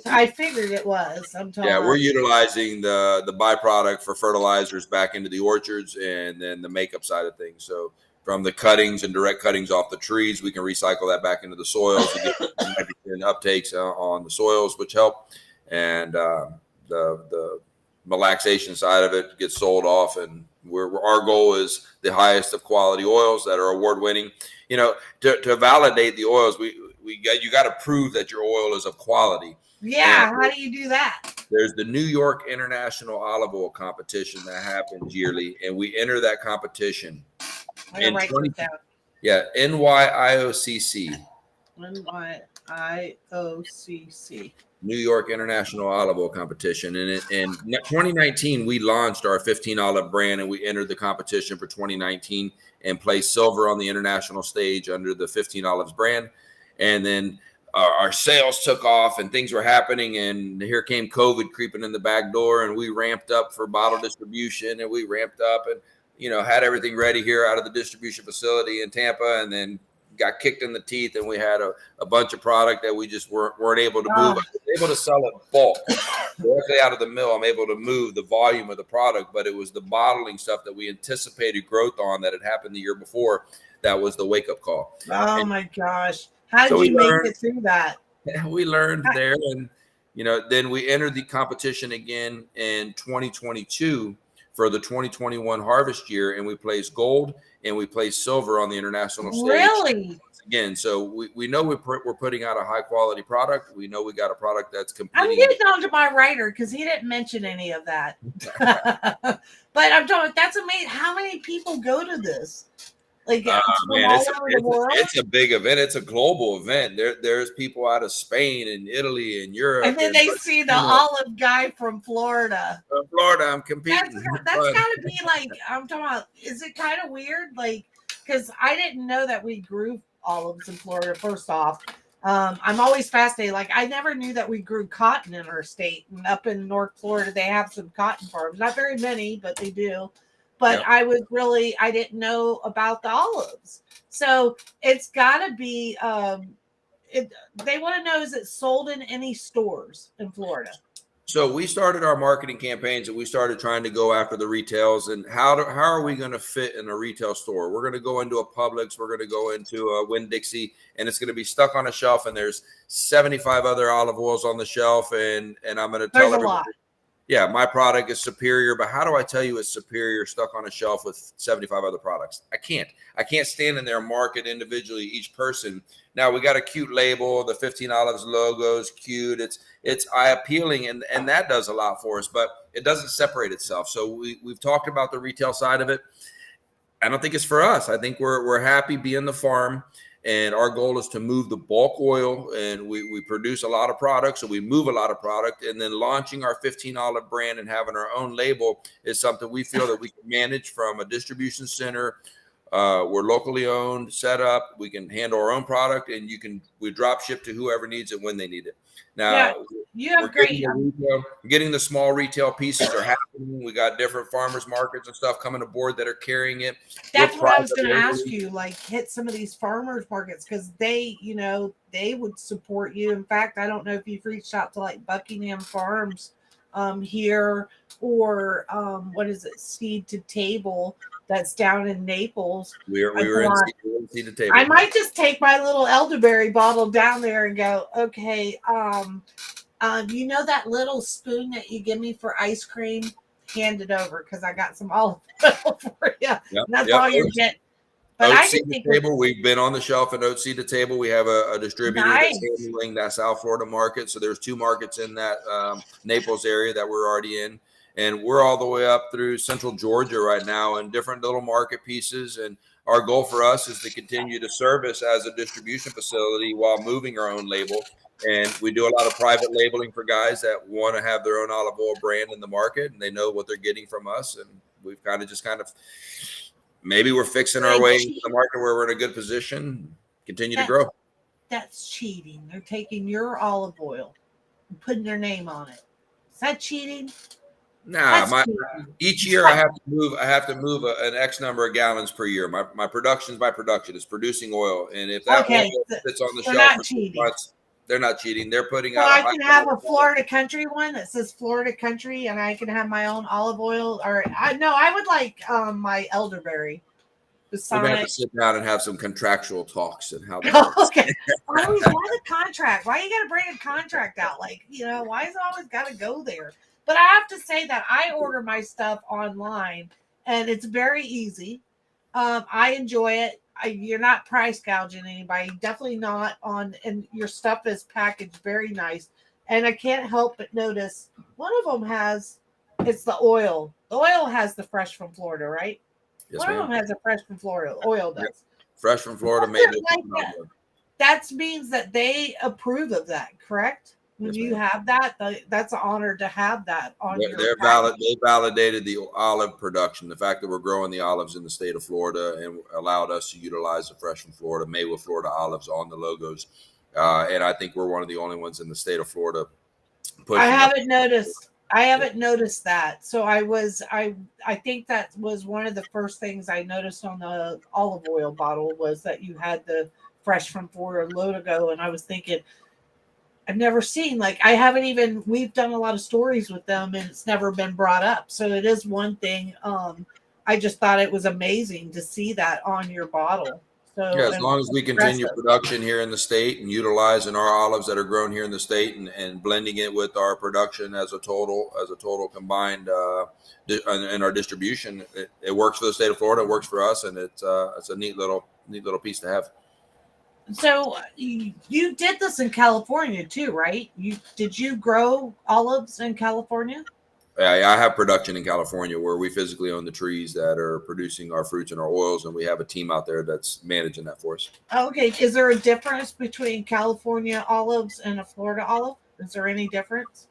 I figured it was. We're utilizing the byproduct for fertilizers back into the orchards, and then the makeup side of things. So from the cuttings and direct cuttings off the trees, we can recycle that back into the soils to get nitrogen uptakes on the soils, which help. And the malaxation side of it gets sold off, and our goal is the highest of quality oils that are award winning. To validate the oils, you got to prove that your oil is of quality. Yeah, how do you do that? There's the New York International Olive Oil Competition that happens yearly, and we enter that competition. I'm gonna write this down. Yeah, NYIOCC. NYIOCC. New York International Olive Oil Competition. And in 2019, we launched our 15 Olive brand, and we entered the competition for 2019 and placed silver on the international stage under the 15 Olives brand. And then our sales took off and things were happening, and here came COVID creeping in the back door, and we ramped up for bottle distribution, and we ramped up and, had everything ready here out of the distribution facility in Tampa, and then got kicked in the teeth, and we had a bunch of product that we just weren't able to move. I was able to sell it bulk. directly out of the mill. I'm able to move the volume of the product, but it was the bottling stuff that we anticipated growth on that had happened the year before. That was the wake up call. Oh And my gosh. How so did we you make learned, it through that? we learned there. And, then we entered the competition again in 2022 for the 2021 harvest year. And we placed gold and we placed silver on the international stage Really? again. So we know we're putting out a high quality product. We know we got a product that's I'm competing. getting on to my writer because he didn't mention any of that. But I'm talking, that's amazing. How many people go to this? Like from Man, all over the world? it's a big event. It's a global event. There's people out of Spain and Italy and Europe And then and they see the olive guy from Florida. from Florida. I'm competing. That's got to be like, I'm talking about, is it kind of weird? Like, because I didn't know that we grew olives in Florida, first off. I'm always fascinated. Like, I never knew that we grew cotton in our state. And up in North Florida, they have some cotton farms. Not very many, but they do. But Yep. I didn't know about the olives. So it's got to be, they want to know, is it sold in any stores in Florida? So we started our marketing campaigns and we started trying to go after the retails and how are we going to fit in a retail store? We're going to go into a Publix, we're going to go into a Winn-Dixie, and it's going to be stuck on a shelf and there's 75 other olive oils on the shelf and I'm going to tell everybody, yeah, my product is superior, but how do I tell you it's superior stuck on a shelf with 75 other products? I can't stand in there and market individually each person. Now we got a cute label, the 15 Olives logo is cute. It's eye appealing and that does a lot for us, but it doesn't separate itself. So we've talked about the retail side of it. I don't think it's for us. I think we're happy being the farm. And our goal is to move the bulk oil, and we produce a lot of products, so we move a lot of product. And then launching our 15 Olive brand and having our own label is something we feel that we can manage from a distribution center. We're locally owned, set up. We can handle our own product, and we drop ship to whoever needs it when they need it. Now, you have great. Getting the small retail pieces are happening. We got different farmers markets and stuff coming aboard that are carrying it. That's what I was going to ask you. Like, hit some of these farmers markets because they would support you. In fact, I don't know if you've reached out to like Buckingham Farms here or what is it, Seed to Table. That's down in Naples. We were in Seed to Table. I might just take my little elderberry bottle down there and go, okay, you know that little spoon that you give me for ice cream? Hand it over because I got some olive oil for you. Yep, that's all you're getting. But Oat Seed to Table, we've been on the shelf at Oat Seed to Table. We have a distributor that's handling that South Florida market. So there's 2 markets in that Naples area that we're already in. And we're all the way up through central Georgia right now in different little market pieces. And our goal for us is to continue to service as a distribution facility while moving our own label. And we do a lot of private labeling for guys that want to have their own olive oil brand in the market. And they know what they're getting from us. And we've kind of maybe we're fixing our way into the market where we're in a good position, continue to grow. That's cheating. They're taking your olive oil and putting their name on it. Is that cheating? Nah, each year I have to move an X number of gallons per year. My production is producing oil, and if that oil sits on the shelf for 2 months, they're not cheating. They're putting out. I can have a Florida Country one that says Florida Country, and I can have my own olive oil. Or I would like my elderberry. We're gonna have to sit down and have some contractual talks and how that works. Okay. Why the contract? Why you got to bring a contract out? Like, why is it always got to go there? But I have to say that I order my stuff online, and it's very easy. I enjoy it. You're not price gouging anybody. Definitely not on, and your stuff is packaged very nice. And I can't help but notice one of them it's the oil. The oil has the fresh from Florida, right? Yes, one of them has a fresh from Florida. Oil does. Yep. Fresh from Florida made it. That means that they approve of that, correct? When you have that, that's an honor to have that on your package. They validated the olive production, the fact that we're growing the olives in the state of Florida, and allowed us to utilize the fresh from Florida, made with Florida olives on the logos. And I think we're one of the only ones in the state of Florida. I haven't noticed that. So I think that was one of the first things I noticed on the olive oil bottle was that you had the fresh from Florida logo, and I was thinking, I've never seen, like, I haven't even, we've done a lot of stories with them and it's never been brought up. So it is one thing. I just thought it was amazing to see that on your bottle. Yeah, So as long as we continue impressive. production here in the state and utilizing our olives that are grown here in the state and blending it with our production as a total combined and our distribution, it works for the state of Florida. It works for us, and it's a neat little piece to have. So you did this in California too, right? You grow olives in California? I have production in California where we physically own the trees that are producing our fruits and our oils, and we have a team out there that's managing that for us. Okay. Is there a difference between California olives and a Florida olive? Is there any difference?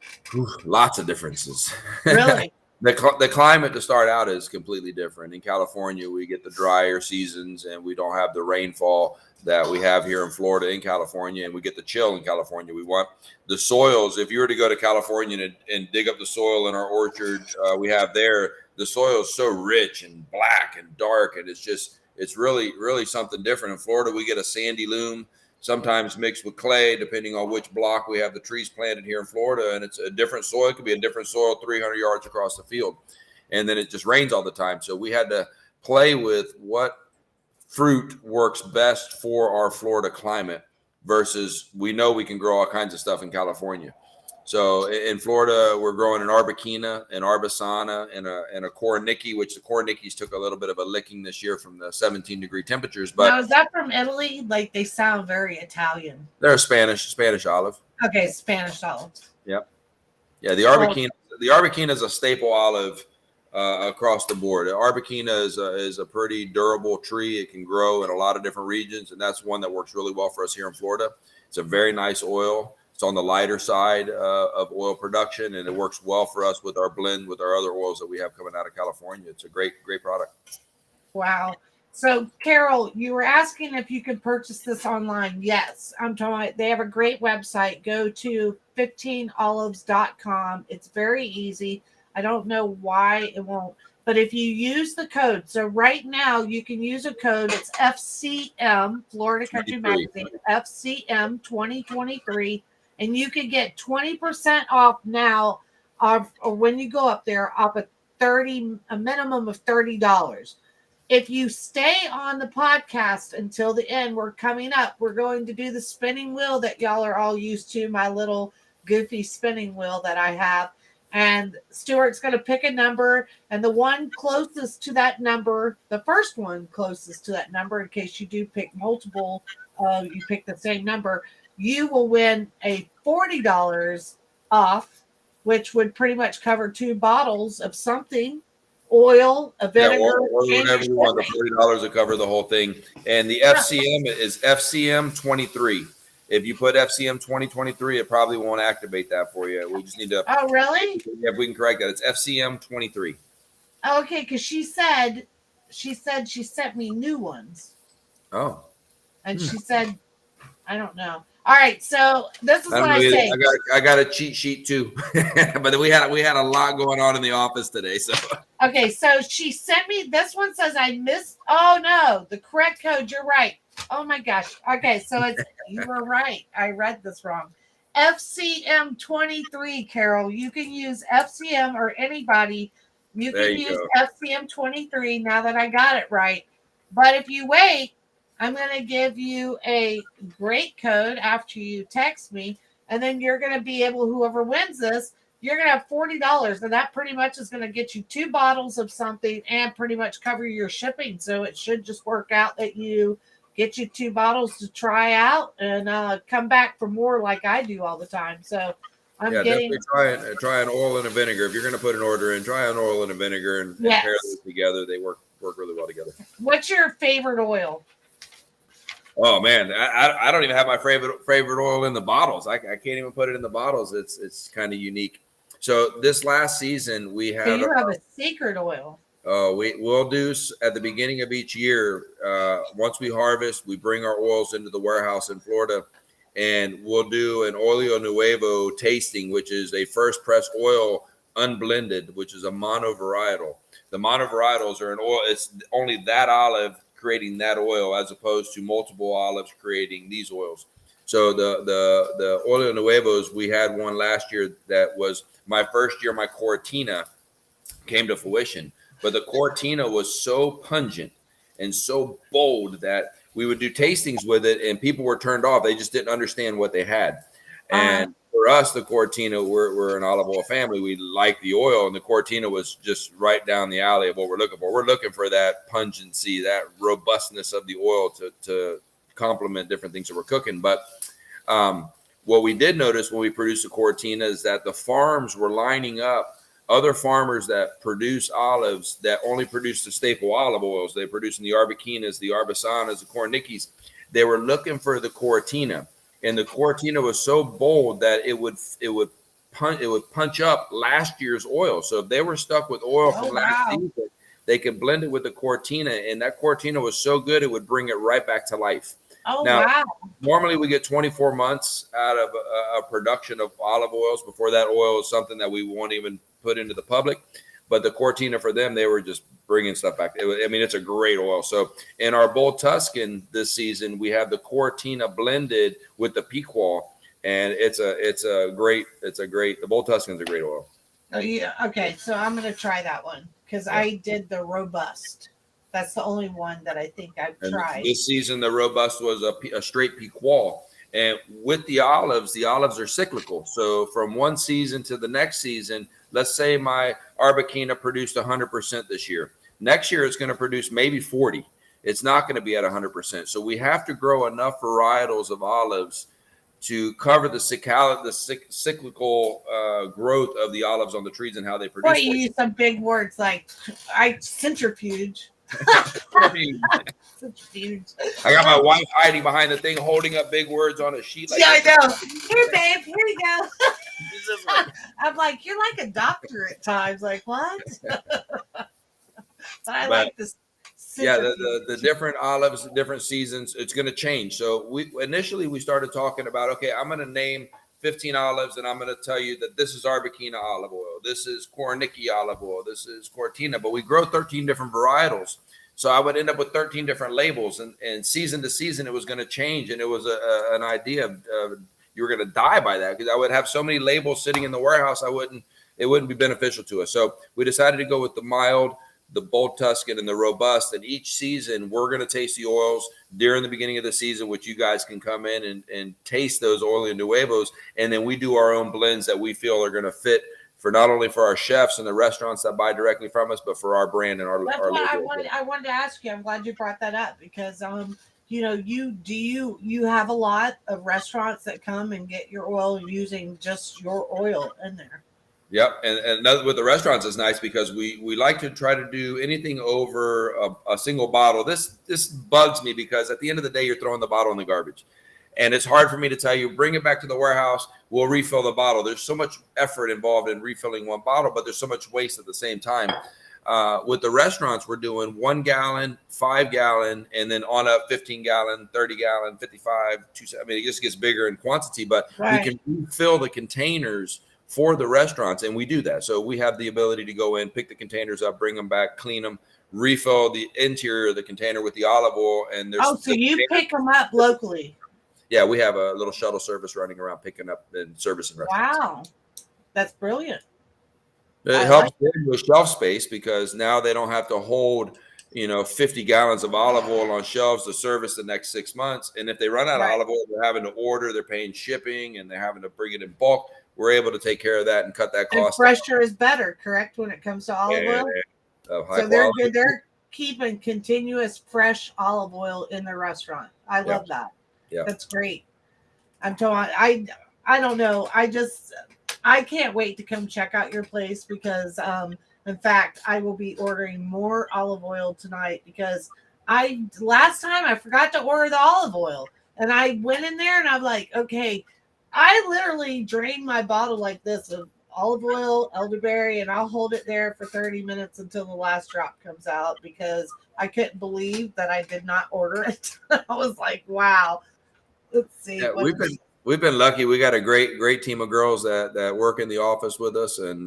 Lots of differences. Really? The climate to start out is completely different. In California, we get the drier seasons and we don't have the rainfall that we have here in Florida in California, and we get the chill in California. We want the soils. If you were to go to California and dig up the soil in our orchard we have there, the soil is so rich and black and dark, and it's really something different. In Florida, we get a sandy loam, sometimes mixed with clay, depending on which block we have the trees planted here in Florida. And it's a different soil. It could be a different soil 300 yards across the field. And then it just rains all the time. So we had to play with what fruit works best for our Florida climate versus we know we can grow all kinds of stuff in California. So in Florida, we're growing an Arbequina, an Arbesana, and a Cornicchi, which the Cornicchis took a little bit of a licking this year from the 17-degree temperatures. But Now, is that from Italy? Like, they sound very Italian. they're a Spanish olive. Okay, Spanish olives. Yep. Yeah, the Arbequina is a staple olive across the board. The Arbequina is a pretty durable tree. It can grow in a lot of different regions, and that's one that works really well for us here in Florida. It's a very nice oil. It's on the lighter side of oil production, and it works well for us with our blend with our other oils that we have coming out of California. It's a great product. Wow. So, Carol, you were asking if you could purchase this online. Yes, I'm telling. They have a great website. Go to 15olives.com. It's very easy. I don't know why it won't, but if you use the code, so right now you can use a code. It's FCM, Florida Country Magazine, FCM 2023, and you can get 20% off now, or when you go up there, off a minimum of $30. If you stay on the podcast until the end, we're coming up. We're going to do the spinning wheel that y'all are all used to, my little goofy spinning wheel that I have. And Stuart's going to pick a number, and the one closest to that number, the first one closest to that number, in case you do pick multiple, you pick the same number, you will win a $40 off, which would pretty much cover 2 bottles of something. Oil, a vinegar, or whatever you want. The $40 will cover the whole thing. And the FCM is FCM 23. If you put FCM 2023, it probably won't activate that for you. We just need to. Oh, really? If we can correct that, it's FCM 23. Okay, because she said she sent me new ones. Oh. And she said, I don't know. All right, so this is what I say. I got a cheat sheet too, but we had a lot going on in the office today. So okay, so she sent me this one. Says I missed. Oh no, the correct code. You're right. Oh my gosh. Okay, so it's you were right. I read this wrong. FCM 23, Carol. You can use FCM or anybody. You can use FCM 23. Now that I got it right, but if you wait, I'm going to give you a great code after you text me, and then you're going to be able, whoever wins this, you're going to have $40, and that pretty much is going to get you 2 bottles of something and pretty much cover your shipping. So it should just work out that you get you 2 bottles to try out and come back for more like I do all the time. So definitely try an oil and a vinegar. If you're going to put an order in, try an oil and a vinegar and pair those together. They work really well together. What's your favorite oil? Oh man, I don't even have my favorite oil in the bottles. I can't even put it in the bottles. It's kind of unique. So this last season we had. So you have a secret oil. We'll do at the beginning of each year. Once we harvest, we bring our oils into the warehouse in Florida, and we'll do an Oleo Nuevo tasting, which is a first press oil unblended, which is a monovarietal. The monovarietals are an oil. It's only that olive creating that oil as opposed to multiple olives creating these oils. So the Oleo Nuevos, we had one last year that was my first year. My Cortina came to fruition, but the Cortina was so pungent and so bold that we would do tastings with it, and people were turned off. They just didn't understand what they had. And for us, the Cortina, we're an olive oil family. We like the oil, and the Cortina was just right down the alley of what we're looking for. We're looking for that pungency, that robustness of the oil to complement different things that we're cooking. But what we did notice when we produced the Cortina is that the farms were lining up other farmers that produce olives that only produce the staple olive oils. They produce the Arbequinas, the Arbesanas, the Cornicchis. They were looking for the Cortina, and the Cortina was so bold that it would punch up last year's oil. So if they were stuck with oil from last season, they could blend it with the Cortina, and that Cortina was so good it would bring it right back to life. Normally we get 24 months out of a production of olive oils before that oil is something that we won't even put into the public. But the Cortina, for them, they were just bringing stuff back. It's a great oil. So in our Bull Tuscan this season, we have the Cortina blended with the Pequot, and the Bull Tuscan's a great oil. Oh yeah. Okay, so I'm gonna try that one because I did the Robust. That's the only one that I think I've tried. This season, the Robust was a straight Pequot. And with the olives are cyclical. So from one season to the next season, let's say my Arbequina produced 100% this year. Next year, it's going to produce maybe 40. It's not going to be at 100%. So we have to grow enough varietals of olives to cover the cyclical growth of the olives on the trees and how they produce. Well, you use some big words like centrifuge. Centrifuge. I got my wife hiding behind the thing, holding up big words on a sheet. I know. Here, babe. Here you go. I'm like, you're like a doctor at times. Like, what? But I like this. Yeah, the different olives, different seasons, it's going to change. So we initially started talking about, okay, I'm going to name 15 olives, and I'm going to tell you that this is Arbequina olive oil, this is Cornicchi olive oil, this is Cortina, but we grow 13 different varietals. So I would end up with 13 different labels, and season to season, it was going to change. And it was an idea of you were going to die by that, because I would have so many labels sitting in the warehouse, it wouldn't be beneficial to us. So we decided to go with the mild, the Bull Tuscan, and the Robust. And each season, we're going to taste the oils during the beginning of the season, which you guys can come in and taste those Oleo Nuevos. And then we do our own blends that we feel are going to fit for not only for our chefs and the restaurants that buy directly from us, but for our brand and our. That's what I wanted to ask you. I'm glad you brought that up because you have a lot of restaurants that come and get your oil using just your oil in there. Yep, and with the restaurants is nice because we like to try to do anything over a single bottle. This bugs me because at the end of the day, you're throwing the bottle in the garbage. And it's hard for me to tell you, bring it back to the warehouse, we'll refill the bottle. There's so much effort involved in refilling one bottle, but there's so much waste at the same time. With the restaurants, we're doing 1 gallon, 5 gallon, and then on up 15 gallon, 30 gallon, 55, it just gets bigger in quantity, but we can refill the containers for the restaurants, and we do that. So we have the ability to go in, pick the containers up, bring them back, clean them, refill the interior of the container with the olive oil. And there's so you pick them up locally? Yeah, we have a little shuttle service running around picking up and servicing restaurants. Wow, that's brilliant. It helps them with shelf space because now they don't have to hold 50 gallons of olive oil on shelves to service the next 6 months. And if they run out of olive oil, they're having to order, they're paying shipping, and they're having to bring it in bulk. We're able to take care of that and cut that cost. And fresher is better, correct, when it comes to olive oil? So they're good. They're keeping continuous fresh olive oil in their restaurant. I love that. Yeah, that's great. I'm telling I don't know. I can't wait to come check out your place because in fact I will be ordering more olive oil tonight because last time I forgot to order the olive oil and I went in there and I'm like, okay, I literally drained my bottle like this of olive oil, elderberry, and I'll hold it there for 30 minutes until the last drop comes out because I couldn't believe that I did not order it. I was like, wow. Let's see. Yeah, we've been lucky. We got a great team of girls that work in the office with us, and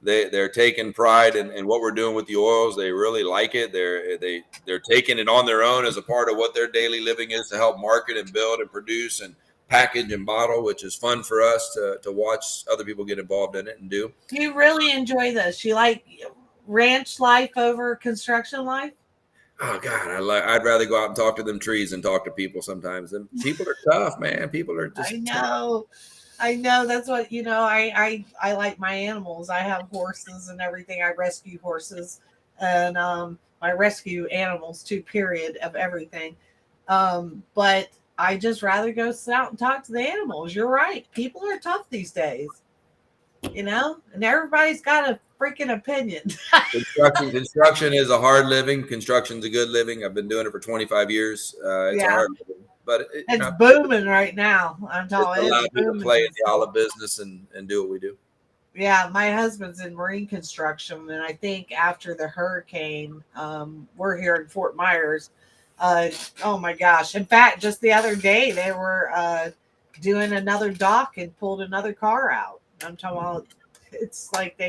they're taking pride in what we're doing with the oils. They really like it. They're taking it on their own as a part of what their daily living is to help market and build and produce and package and bottle, which is fun for us to watch other people get involved in it and do. You really enjoy this. You like ranch life over construction life? Oh God, I'd rather go out and talk to them trees than talk to people sometimes. And people are tough, man. People are I just tough. know. I know. That's what, I like my animals. I have horses and everything. I rescue horses and I rescue animals too, period, of everything. But I just rather go sit out and talk to the animals. You're right. People are tough these days, and everybody's got a freaking opinion. Construction is a hard living. Construction's a good living. I've been doing it for 25 years. It's a Yeah. hard living, but It's booming right now. I'm it's telling you, it's allowed me to booming. play in the olive business and do what we do. Yeah, my husband's in marine construction, and I think after the hurricane, we're here in Fort Myers. Oh my gosh! In fact, just the other day they were doing another dock and pulled another car out. I'm talking about. It's like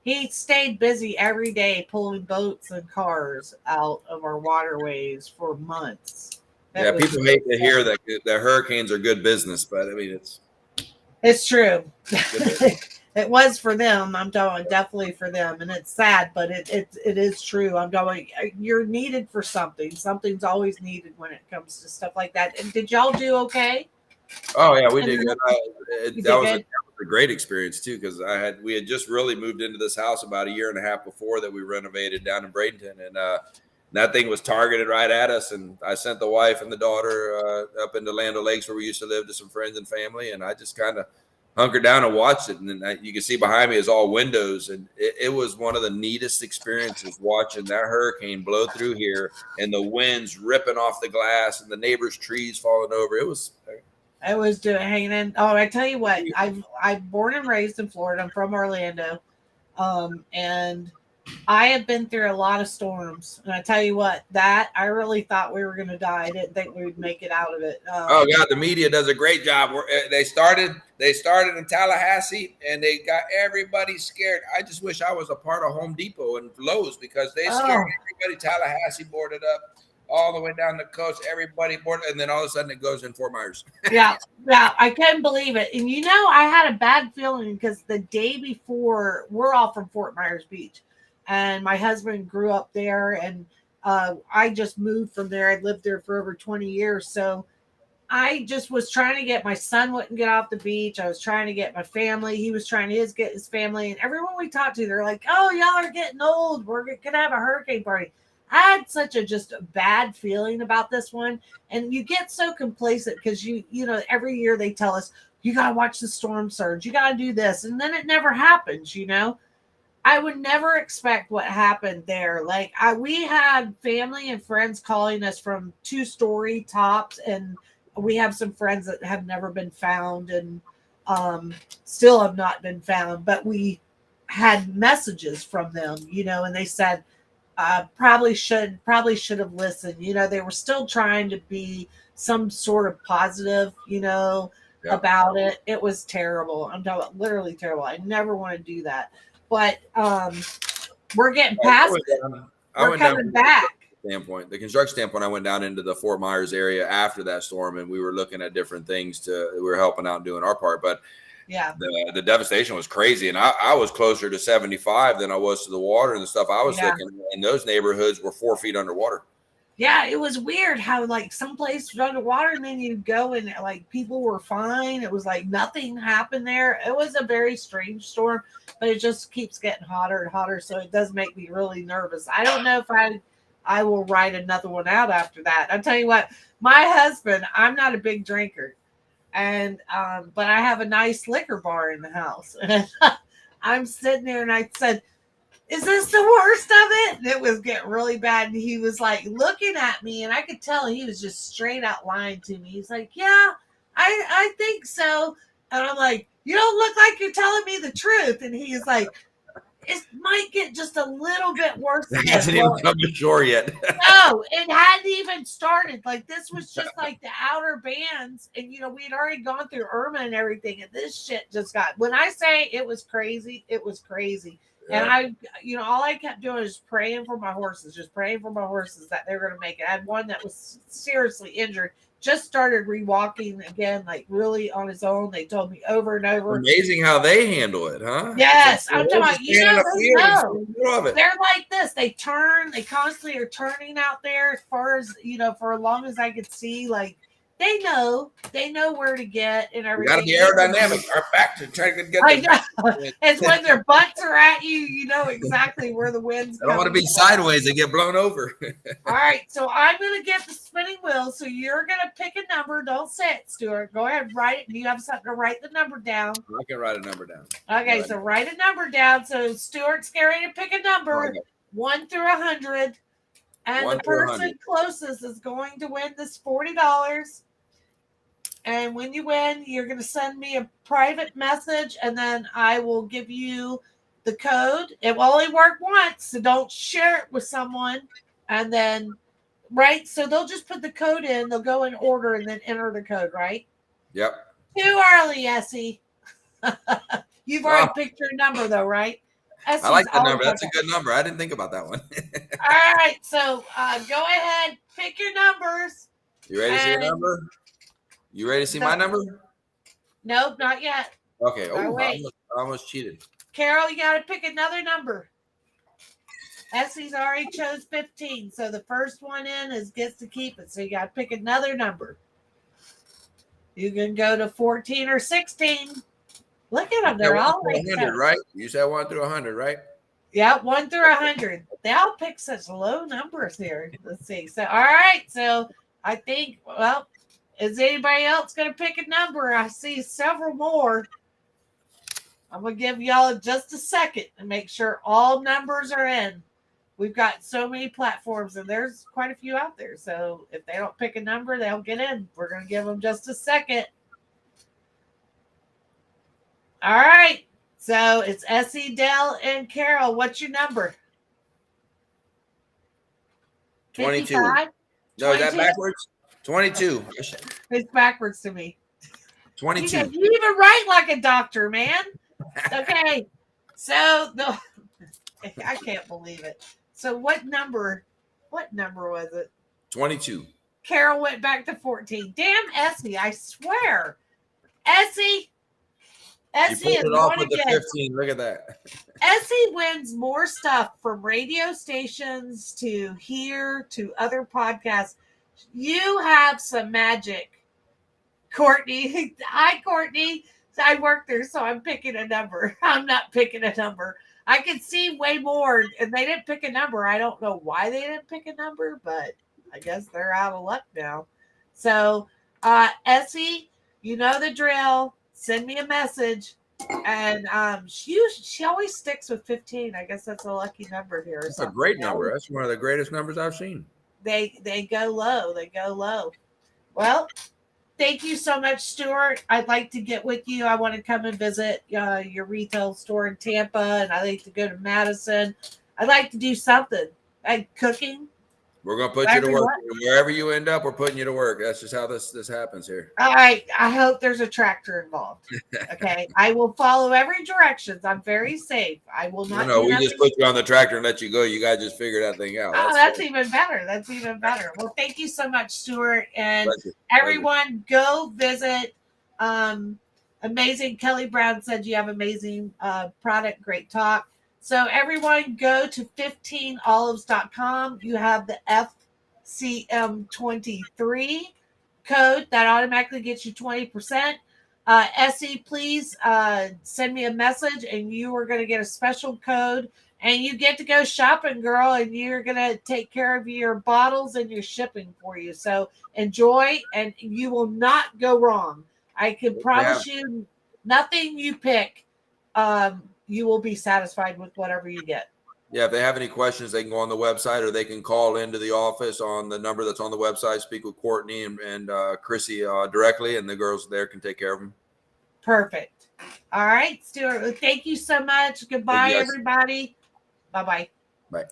he stayed busy every day pulling boats and cars out of our waterways for months. Yeah, people hate to hear that hurricanes are good business, but I mean It's true. good. It was for them. I'm telling definitely for them, and it's sad, but it is true. I'm telling you're needed for something. Something's always needed when it comes to stuff like that. And did y'all do okay? Oh yeah, we did good. That was a great experience too, because we had just really moved into this house about a year and a half before that we renovated down in Bradenton, and that thing was targeted right at us. And I sent the wife and the daughter up into Land O'Lakes where we used to live to some friends and family, and I just kind of hunkered down and watched it. And then you can see behind me is all windows, and it was one of the neatest experiences watching that hurricane blow through here and the winds ripping off the glass and the neighbors' trees falling over. It was. I was doing hanging in. Oh, I tell you what, I'm born and raised in Florida. I'm from Orlando, and I have been through a lot of storms. And I tell you what, that I really thought we were going to die. I didn't think we would make it out of it. Oh God, the media does a great job. They started in Tallahassee, and they got everybody scared. I just wish I was a part of Home Depot and Lowe's because they scared everybody. Tallahassee boarded up all the way down the coast. Everybody boarded, and then all of a sudden it goes in Fort Myers. Yeah, I couldn't believe it. And I had a bad feeling because the day before, we're all from Fort Myers Beach, and my husband grew up there, and I just moved from there. I'd lived there for over 20 years, so I just was trying to get my son wouldn't get off the beach. I was trying to get my family. He was trying to get his family, and everyone we talked to, they're like, "Oh, y'all are getting old. We're gonna have a hurricane party." I had such a bad feeling about this one, and you get so complacent because every year they tell us you got to watch the storm surge, you got to do this, and then it never happens. I would never expect what happened there. Like we had family and friends calling us from 2-story tops, and we have some friends that have never been found and still have not been found, but we had messages from them, and they said, probably should have listened. They were still trying to be some sort of positive, about it. It was terrible. I'm talking about literally terrible. I never want to do that. But we're getting past it. We're coming back. The construction standpoint, I went down into the Fort Myers area after that storm, and we were looking at different things. We were helping out and doing our part, but yeah, the devastation was crazy, and I was closer to 75 than I was to the water and the stuff I was looking. And those neighborhoods were 4 feet underwater. Yeah, it was weird how like some place was underwater, and then you go and like people were fine. It was like nothing happened there. It was a very strange storm, but it just keeps getting hotter and hotter, so it does make me really nervous. I don't know if I will write another one out after that. I'll tell you what, my husband, I'm not a big drinker. And but I have a nice liquor bar in the house. And I'm sitting there and I said, "Is this the worst of it?" And it was getting really bad. And he was like looking at me, and I could tell he was just straight out lying to me. He's like, "Yeah, I think so." And I'm like, "You don't look like you're telling me the truth." And he's like, "It might get just a little bit worse." It hasn't even come to shore yet. No, it hadn't even started. Like this was just like the outer bands, and we'd already gone through Irma and everything, and this shit just got. When I say it was crazy, it was crazy. Yeah. And all I kept doing is praying for my horses, just praying for my horses that they're going to make it. I had one that was seriously injured, just started rewalking again, like really on his own. They told me over and over. Amazing how they handle it, huh? Yes, Like, I'm talking about, standing up they here and know. in the middle of it. They're like this. They constantly are turning out there as far as, for as long as I could see. Like, they know where to get and We got to everything. be aerodynamic. Our back to try to get I the. know. It's when their butts are at you, you know exactly where the wind's I don't want to coming be from. sideways and get blown over. All right, so I'm going to get the spinning wheel. So you're going to pick a number. Don't say it, Stuart. Go ahead, write it. Do you have something to write the number down? I can write a number down. Okay, so write a number down. So Stuart's going to pick a number, 1 through 100. And the person closest is going to win this $40. And when you win, you're going to send me a private message, and then I will give you the code. It will only work once, so don't share it with someone. And then, right? So they'll just put the code in. They'll go in order and then enter the code, right? Yep. Too early, Essie. You've already picked your number, though, right? I like the number. That's a good number. I didn't think about that one. All right, so go ahead, pick your numbers. You ready to see your number? You ready to see my number? Nope, not yet. Okay. Oh, wait. I almost cheated. Carol, you got to pick another number. Essie's already chose 15, so the first one in gets to keep it. So you got to pick another number. You can go to 14 or 16. Look at them. They're all like 100, right? You said 1 through 100, right? Yeah, 1 through 100. They all pick such low numbers here. Let's see. So, all right. So I think, well, is anybody else going to pick a number? I see several more. I'm going to give y'all just a second to make sure all numbers are in. We've got so many platforms, and there's quite a few out there. So if they don't pick a number, they'll get in. We're going to give them just a second. All right. So it's Essie, Dell, and Carol. What's your number? 22. 55? No, is that backwards? 22. It's backwards to me. 22. You even write like a doctor, man. Okay. So I can't believe it. So what number was it? 22. Carol went back to 14. Damn Essie, I swear. Essie You pulled it off with the 15. Look at that. Essie wins more stuff from radio stations to here to other podcasts. You have some magic, Courtney. Hi, Courtney. I work there, so I'm picking a number. I'm not picking a number. I can see way more, and they didn't pick a number. I don't know why they didn't pick a number, but I guess they're out of luck now. So, Essie, you know the drill. Send me a message. And she always sticks with 15. I guess that's a lucky number here. That's a great number. That's one of the greatest numbers I've seen. They go low. They go low. Well, thank you so much, Stuart. I'd like to get with you. I want to come and visit your retail store in Tampa, and I'd like to go to Madison. I'd like to do something like cooking. We're going to put you to work. Wherever you end up, we're putting you to work. That's just how this happens here. All right. I hope there's a tractor involved. Okay. I will follow every directions. I'm very safe. I will not. No, we just put you on the tractor and let you go. You got to just figure that thing out. That's even better. That's even better. Well, thank you so much, Stuart. And everyone, go visit. Amazing. Kelly Brown said you have amazing product. Great talk. So everyone go to 15olives.com. You have the FCM23 code that automatically gets you 20%. Essie, please send me a message and you are going to get a special code and you get to go shopping, girl, and you're going to take care of your bottles and your shipping for you. So enjoy and you will not go wrong. I can promise you nothing you pick. You will be satisfied with whatever you get. Yeah, if they have any questions, they can go on the website or they can call into the office on the number that's on the website, speak with Courtney and Chrissy directly, and the girls there can take care of them. Perfect. All right, Stuart. Thank you so much. Goodbye, everybody. Bye-bye. Bye.